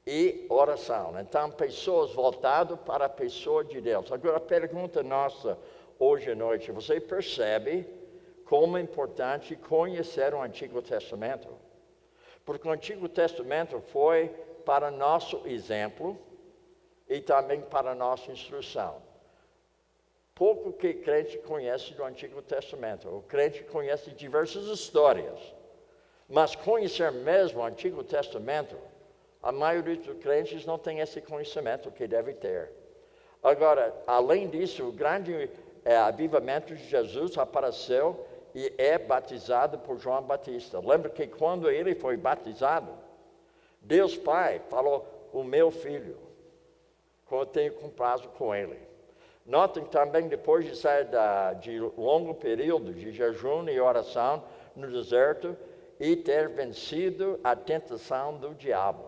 E oração. Então, pessoas voltadas para a pessoa de Deus. Agora, a pergunta nossa hoje à noite, você percebe como é importante conhecer o Antigo Testamento? Porque o Antigo Testamento foi para nosso exemplo e também para nossa instrução. Pouco que crente conhece do Antigo Testamento. O crente conhece diversas histórias. Mas conhecer mesmo o Antigo Testamento, a maioria dos crentes não tem esse conhecimento que deve ter. Agora, além disso, o grande avivamento de Jesus apareceu e é batizado por João Batista. Lembra que quando ele foi batizado, Deus Pai falou, o meu filho, quando eu tenho comprazo com ele. Notem também, depois de sair de longo período de jejum e oração no deserto, e ter vencido a tentação do diabo.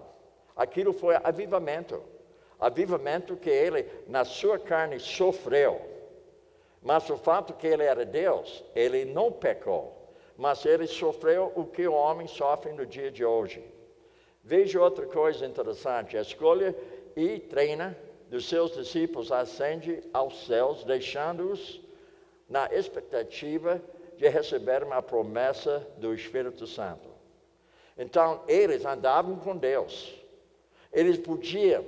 Aquilo foi avivamento. Avivamento que ele, na sua carne, sofreu. Mas o fato que ele era Deus, ele não pecou. Mas ele sofreu o que o homem sofre no dia de hoje. Veja outra coisa interessante. A escolha e treina dos seus discípulos ascende aos céus, deixando-os na expectativa de receber uma promessa do Espírito Santo. Então, eles andavam com Deus. Eles podiam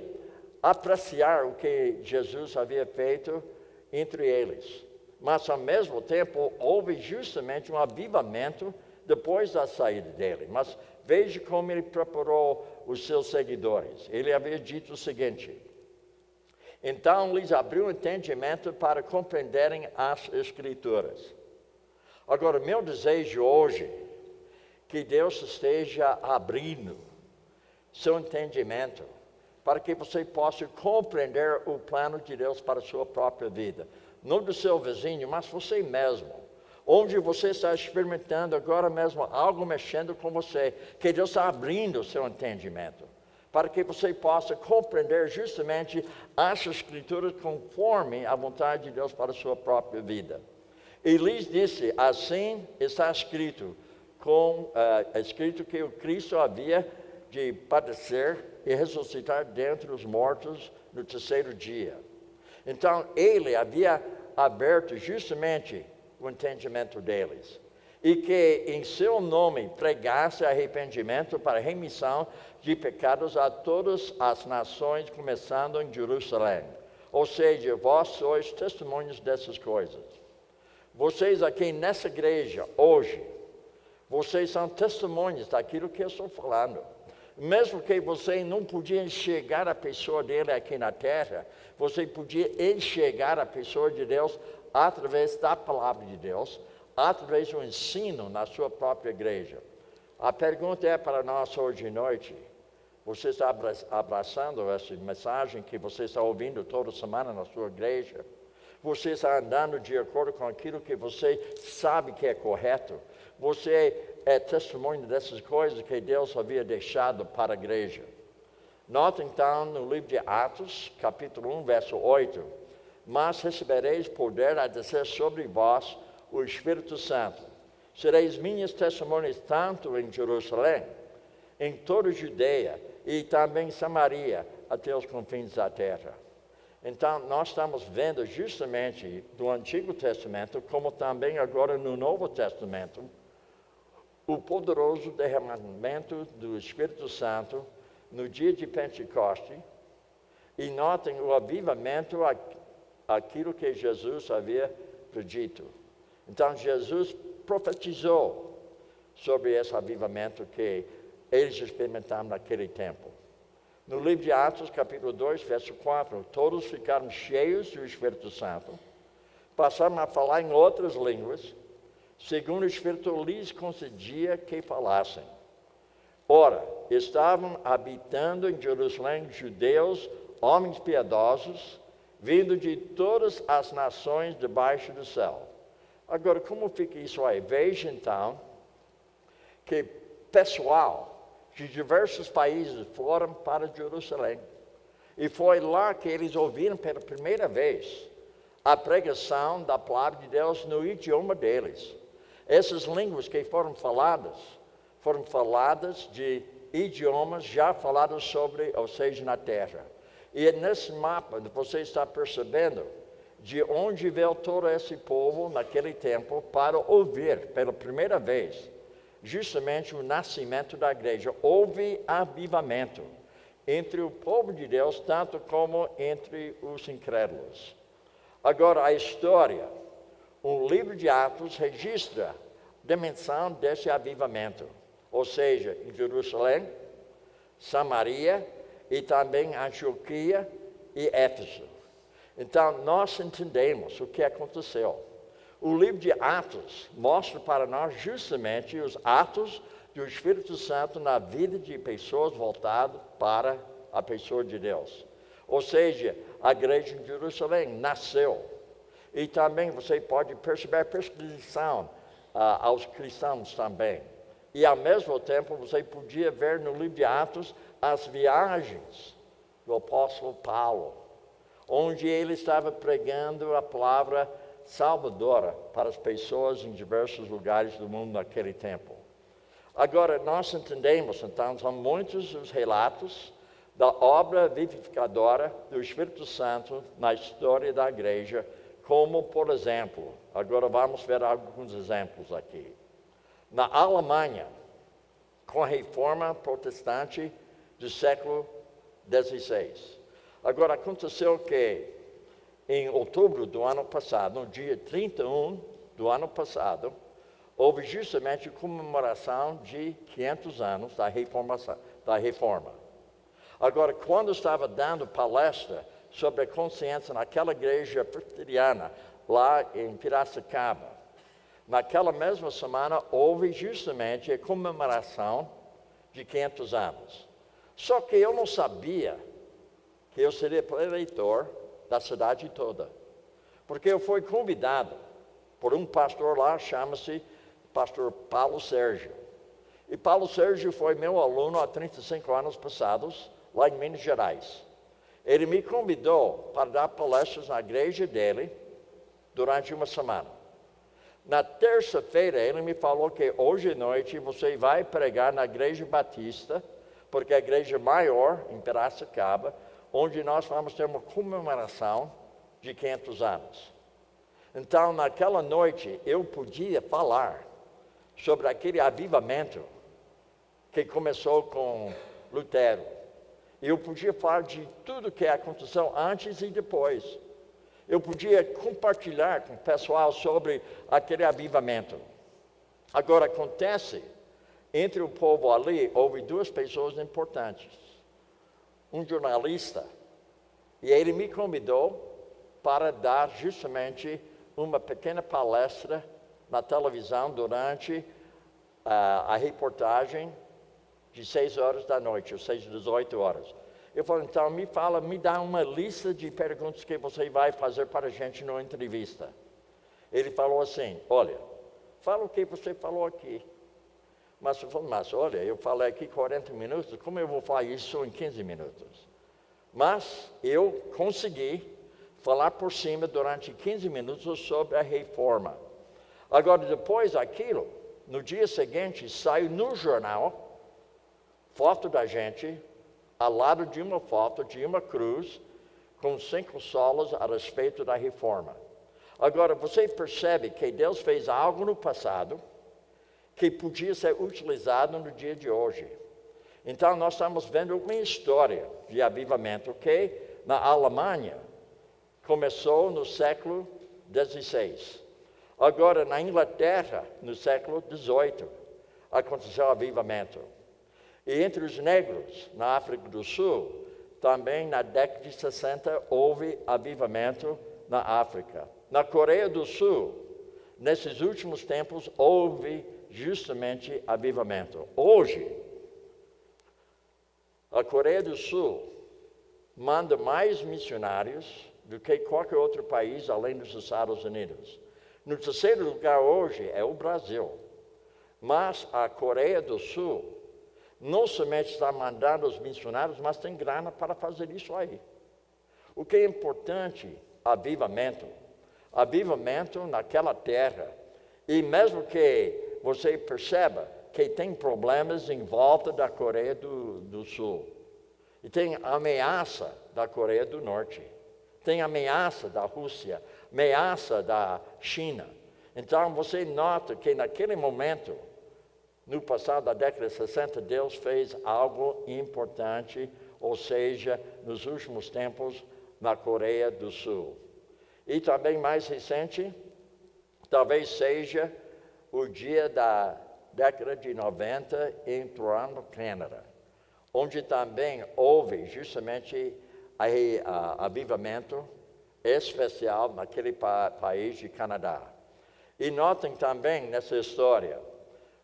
apreciar o que Jesus havia feito entre eles. Mas, ao mesmo tempo, houve justamente um avivamento depois da saída dele. Mas veja como ele preparou os seus seguidores. Ele havia dito o seguinte: então lhes abriu o entendimento para compreenderem as Escrituras. Agora, meu desejo hoje, que Deus esteja abrindo seu entendimento, para que você possa compreender o plano de Deus para a sua própria vida. Não do seu vizinho, mas você mesmo. Onde você está experimentando agora mesmo algo mexendo com você, que Deus está abrindo o seu entendimento, para que você possa compreender justamente as Escrituras conforme a vontade de Deus para a sua própria vida. E lhes disse, assim está escrito, escrito que o Cristo havia de padecer e ressuscitar dentre os mortos no terceiro dia. Então, ele havia aberto justamente o entendimento deles. E que em seu nome pregasse arrependimento para remissão de pecados a todas as nações, começando em Jerusalém. Ou seja, vós sois testemunhos dessas coisas. Vocês aqui nessa igreja, hoje, vocês são testemunhas daquilo que eu estou falando. Mesmo que você não podia enxergar a pessoa dele aqui na terra, você podia enxergar a pessoa de Deus através da palavra de Deus, através do ensino na sua própria igreja. A pergunta é para nós hoje de noite: você está abraçando essa mensagem que você está ouvindo toda semana na sua igreja? Você está andando de acordo com aquilo que você sabe que é correto? Você é testemunho dessas coisas que Deus havia deixado para a igreja? Nota então no livro de Atos, capítulo 1, verso 8. Mas recebereis poder a descer sobre vós o Espírito Santo. Sereis minhas testemunhas tanto em Jerusalém, em toda a Judeia e também em Samaria, até os confins da terra. Então, nós estamos vendo justamente do Antigo Testamento, como também agora no Novo Testamento, o poderoso derramamento do Espírito Santo no dia de Pentecoste. E notem o avivamento, aquilo que Jesus havia predito. Então, Jesus profetizou sobre esse avivamento que eles experimentaram naquele tempo. No livro de Atos, capítulo 2, verso 4, todos ficaram cheios do Espírito Santo, passaram a falar em outras línguas, segundo o Espírito lhes concedia que falassem. Ora, estavam habitando em Jerusalém judeus, homens piedosos, vindo de todas as nações debaixo do céu. Agora, como fica isso aí? Veja então que pessoal de diversos países foram para Jerusalém. E foi lá que eles ouviram pela primeira vez a pregação da palavra de Deus no idioma deles. Essas línguas que foram faladas de idiomas já falados sobre, ou seja, na terra. E nesse mapa você está percebendo de onde veio todo esse povo naquele tempo para ouvir pela primeira vez justamente o nascimento da igreja. Houve avivamento entre o povo de Deus, tanto como entre os incrédulos. Agora, a história, o livro de Atos registra a dimensão desse avivamento, ou seja, em Jerusalém, Samaria e também Antioquia e Éfeso. Então, nós entendemos o que aconteceu. O livro de Atos mostra para nós justamente os atos do Espírito Santo na vida de pessoas voltadas para a pessoa de Deus. Ou seja, a igreja de Jerusalém nasceu. E também você pode perceber a perseguição aos cristãos também. E ao mesmo tempo você podia ver no livro de Atos as viagens do apóstolo Paulo, onde ele estava pregando a palavra salvadora para as pessoas em diversos lugares do mundo naquele tempo. Agora, nós entendemos, então, são muitos os relatos da obra vivificadora do Espírito Santo na história da igreja, como, por exemplo, agora vamos ver alguns exemplos aqui. Na Alemanha, com a reforma protestante do século XVI. Agora, aconteceu que em outubro do ano passado, no dia 31 do ano passado, houve justamente a comemoração de 500 anos da reforma. Agora, quando estava dando palestra sobre a consciência naquela igreja presbiteriana, lá em Piracicaba, naquela mesma semana houve justamente a comemoração de 500 anos. Só que eu não sabia que eu seria eleitor da cidade toda. Porque eu fui convidado por um pastor lá, chama-se pastor Paulo Sérgio. E Paulo Sérgio foi meu aluno há 35 anos passados, lá em Minas Gerais. Ele me convidou para dar palestras na igreja dele durante uma semana. Na terça-feira, ele me falou que hoje à noite você vai pregar na igreja batista, porque é a igreja maior em Piracicaba, onde nós vamos ter uma comemoração de 500 anos. Então, naquela noite, eu podia falar sobre aquele avivamento que começou com Lutero. Eu podia falar de tudo que aconteceu antes e depois. Eu podia compartilhar com o pessoal sobre aquele avivamento. Agora, acontece, entre o povo ali, houve duas pessoas importantes. Um jornalista, e ele me convidou para dar justamente uma pequena palestra na televisão durante a reportagem de 6 horas da noite, ou seja, 18 horas. Eu falei, então me dá uma lista de perguntas que você vai fazer para a gente numa entrevista. Ele falou assim, olha, fala o que você falou aqui. Mas eu falei, olha, eu falei aqui 40 minutos, como eu vou falar isso em 15 minutos? Mas eu consegui falar por cima durante 15 minutos sobre a reforma. Agora, depois daquilo, no dia seguinte, saiu no jornal foto da gente, ao lado de uma foto de uma cruz, com 5 solas a respeito da reforma. Agora, você percebe que Deus fez algo no passado que podia ser utilizado no dia de hoje. Então, nós estamos vendo uma história de avivamento que, na Alemanha, começou no século XVI. Agora, na Inglaterra, no século XVIII, aconteceu o avivamento. E entre os negros, na África do Sul, também na década de 60, houve avivamento na África. Na Coreia do Sul, nesses últimos tempos, houve justamente avivamento. Hoje, a Coreia do Sul manda mais missionários do que qualquer outro país além dos Estados Unidos. No terceiro lugar hoje é o Brasil. Mas a Coreia do Sul não somente está mandando os missionários, mas tem grana para fazer isso aí. O que é importante, avivamento. Avivamento naquela terra. E mesmo que você perceba que tem problemas em volta da Coreia do Sul. E tem ameaça da Coreia do Norte. Tem ameaça da Rússia, ameaça da China. Então você nota que naquele momento, no passado da década de 60, Deus fez algo importante, ou seja, nos últimos tempos, na Coreia do Sul. E também mais recente, talvez seja o dia da década de 90 em Toronto, Canadá, onde também houve justamente avivamento especial naquele país de Canadá. E notem também nessa história,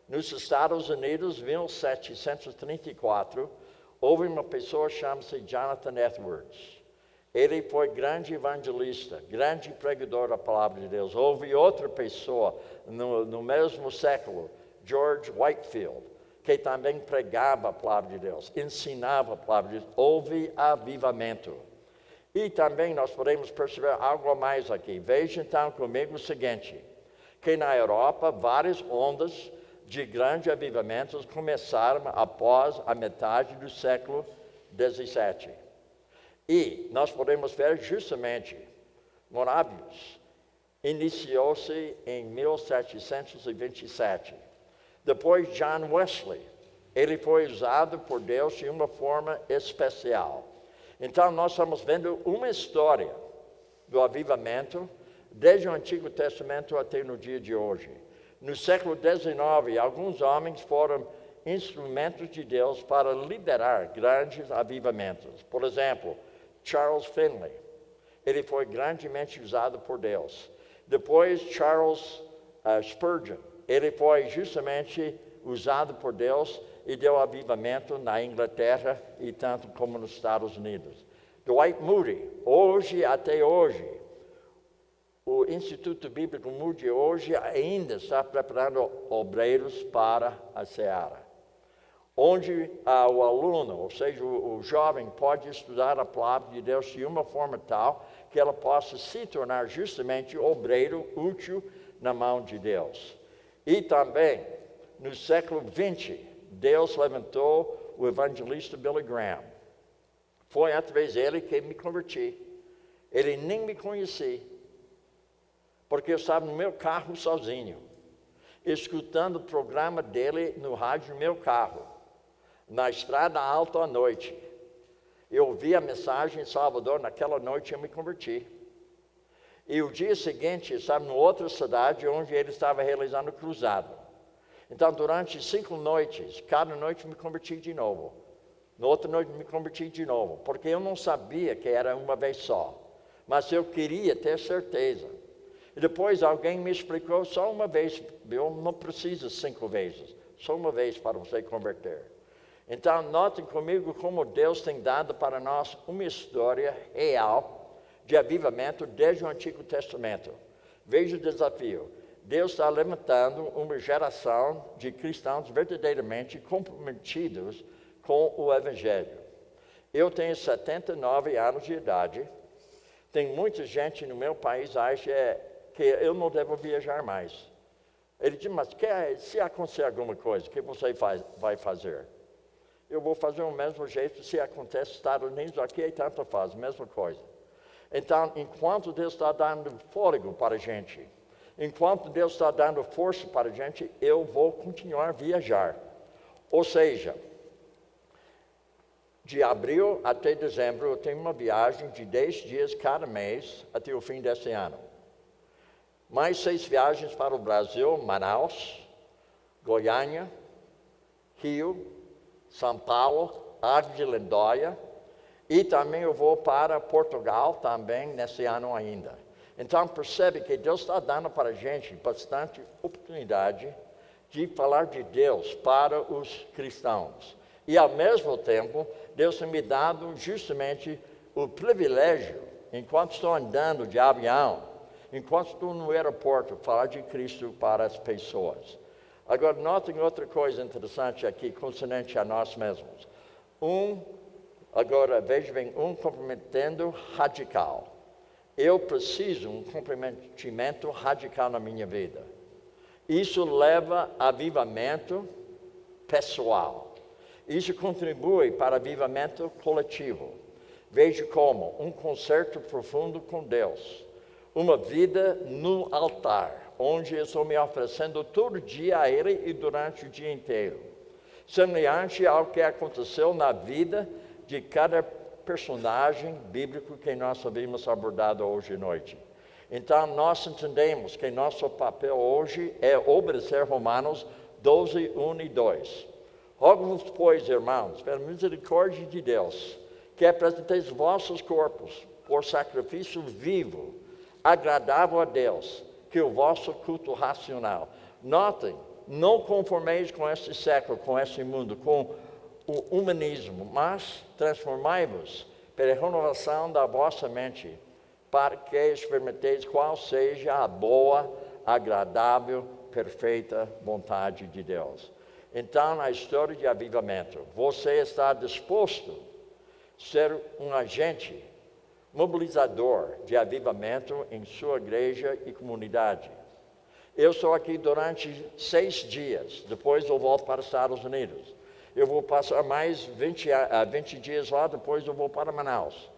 nos Estados Unidos, 1734, Houve uma pessoa chama-se Jonathan Edwards. Ele foi grande evangelista, grande pregador da palavra de Deus. Houve outra pessoa no mesmo século, George Whitefield, que também pregava a palavra de Deus, ensinava a palavra de Deus. Houve avivamento. E também nós podemos perceber algo a mais aqui. Veja então comigo o seguinte, que na Europa várias ondas de grandes avivamentos começaram após a metade do século XVII. E nós podemos ver justamente, Morávios iniciou-se em 1727. Depois John Wesley, ele foi usado por Deus de uma forma especial. Então nós estamos vendo uma história do avivamento desde o Antigo Testamento até no dia de hoje. No século XIX, alguns homens foram instrumentos de Deus para liderar grandes avivamentos. Por exemplo, Charles Finney, ele foi grandemente usado por Deus. Depois, Charles Spurgeon, ele foi justamente usado por Deus e deu avivamento na Inglaterra e tanto como nos Estados Unidos. Dwight Moody, até hoje, o Instituto Bíblico Moody hoje ainda está preparando obreiros para a seara, onde o aluno, ou seja, o jovem, pode estudar a palavra de Deus de uma forma tal que ela possa se tornar justamente obreiro útil na mão de Deus. E também, no século XX, Deus levantou o evangelista Billy Graham. Foi através dele que me converti. Ele nem me conhecia, porque eu estava no meu carro sozinho, escutando o programa dele no rádio no meu carro, na estrada alta à noite. Eu ouvi a mensagem em Salvador, naquela noite eu me converti. E o dia seguinte, eu estava em outra cidade, onde ele estava realizando o cruzado. Então, durante 5 noites, cada noite me converti de novo. Na outra noite me converti de novo, porque eu não sabia que era uma vez só. Mas eu queria ter certeza. E depois alguém me explicou, só uma vez, eu não preciso 5 vezes, só uma vez para você converter. Então, notem comigo como Deus tem dado para nós uma história real de avivamento desde o Antigo Testamento. Veja o desafio. Deus está levantando uma geração de cristãos verdadeiramente comprometidos com o Evangelho. Eu tenho 79 anos de idade. Tem muita gente no meu país que acha que eu não devo viajar mais. Ele diz, mas se acontecer alguma coisa, o que você vai fazer? Eu vou fazer o mesmo jeito, se acontece nos Estados Unidos, aqui e tanto faz, a mesma coisa. Então, enquanto Deus está dando fôlego para a gente, enquanto Deus está dando força para a gente, eu vou continuar a viajar. Ou seja, de abril até dezembro, eu tenho uma viagem de 10 dias cada mês até o fim desse ano. Mais 6 viagens para o Brasil, Manaus, Goiânia, Rio, São Paulo, Águia de Lindóia, e também eu vou para Portugal também nesse ano ainda. Então percebe que Deus está dando para a gente bastante oportunidade de falar de Deus para os cristãos. E ao mesmo tempo, Deus tem me dado justamente o privilégio, enquanto estou andando de avião, enquanto estou no aeroporto, falar de Cristo para as pessoas. Agora, notem outra coisa interessante aqui, concernente a nós mesmos. Agora, veja bem, comprometendo radical. Eu preciso um comprometimento radical na minha vida. Isso leva a avivamento pessoal. Isso contribui para avivamento coletivo. Veja como um concerto profundo com Deus. Uma vida no altar, onde eu estou me oferecendo todo dia a Ele e durante o dia inteiro. Semelhante ao que aconteceu na vida de cada personagem bíblico que nós havíamos abordado hoje à noite. Então, nós entendemos que nosso papel hoje é obedecer Romanos 12, 1 e 2. Rogo-vos, pois, irmãos, pela misericórdia de Deus, que apresenteis vossos corpos por sacrifício vivo, agradável a Deus, que o vosso culto racional. Notem, não conformeis com este século, com este mundo, com o humanismo, mas transformai-vos pela renovação da vossa mente, para que experimenteis qual seja a boa, agradável, perfeita vontade de Deus. Então, na história de avivamento, você está disposto a ser um agente mobilizador de avivamento em sua igreja e comunidade. Eu estou aqui durante 6 dias, depois eu volto para os Estados Unidos. Eu vou passar mais 20 dias lá, depois eu vou para Manaus.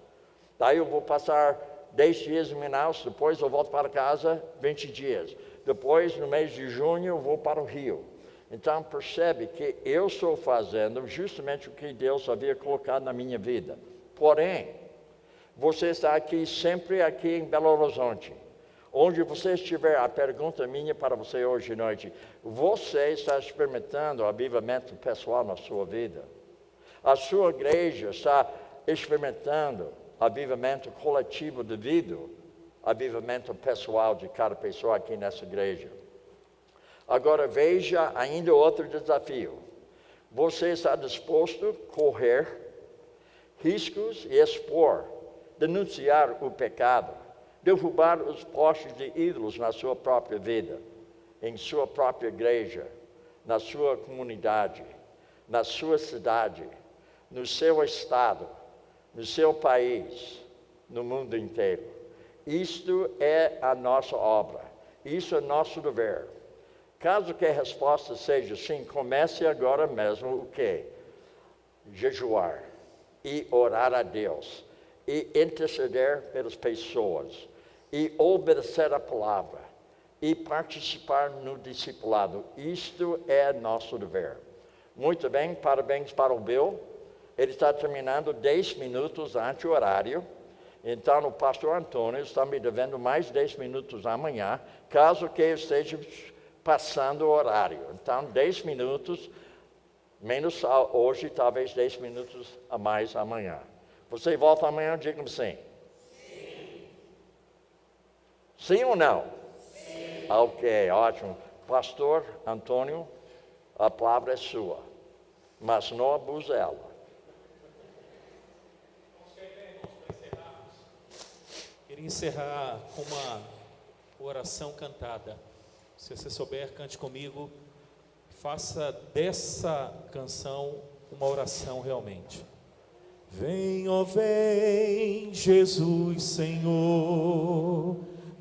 Daí eu vou passar 10 dias em Manaus, depois eu volto para casa 20 dias. Depois, no mês de junho, eu vou para o Rio. Então, percebe que eu estou fazendo justamente o que Deus havia colocado na minha vida. Porém, você está aqui, sempre aqui em Belo Horizonte. Onde você estiver, a pergunta minha para você hoje à noite: você está experimentando o avivamento pessoal na sua vida? A sua igreja está experimentando avivamento coletivo devido ao avivamento pessoal de cada pessoa aqui nessa igreja? Agora veja ainda outro desafio. Você está disposto a correr riscos e expor, denunciar o pecado, derrubar os postes de ídolos na sua própria vida, em sua própria igreja, na sua comunidade, na sua cidade, no seu estado, no seu país, no mundo inteiro? Isto é a nossa obra, isso é nosso dever. Caso que a resposta seja sim, comece agora mesmo o quê? Jejuar e orar a Deus, e interceder pelas pessoas, e obedecer a palavra, e participar no discipulado. Isto é nosso dever. Muito bem, parabéns para o Belo. Ele está terminando 10 minutos antes do horário. Então, o pastor Antônio está me devendo mais 10 minutos amanhã, caso que eu esteja passando o horário. Então, 10 minutos, menos hoje, talvez 10 minutos a mais amanhã. Você volta amanhã, diga-me sim. Sim. Sim ou não? Sim. Ok, ótimo. Pastor Antônio, a palavra é sua, mas não abuse ela. Queria encerrar com uma oração cantada. Se você souber, cante comigo. Faça dessa canção uma oração realmente. Vem, ó vem, Jesus Senhor,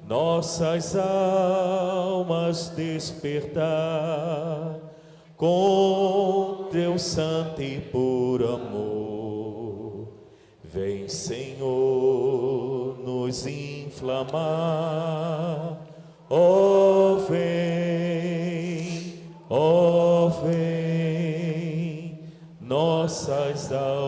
nossas almas despertar, com Teu santo e puro amor. Vem, Senhor, nos inflamar. Ó vem, nossas almas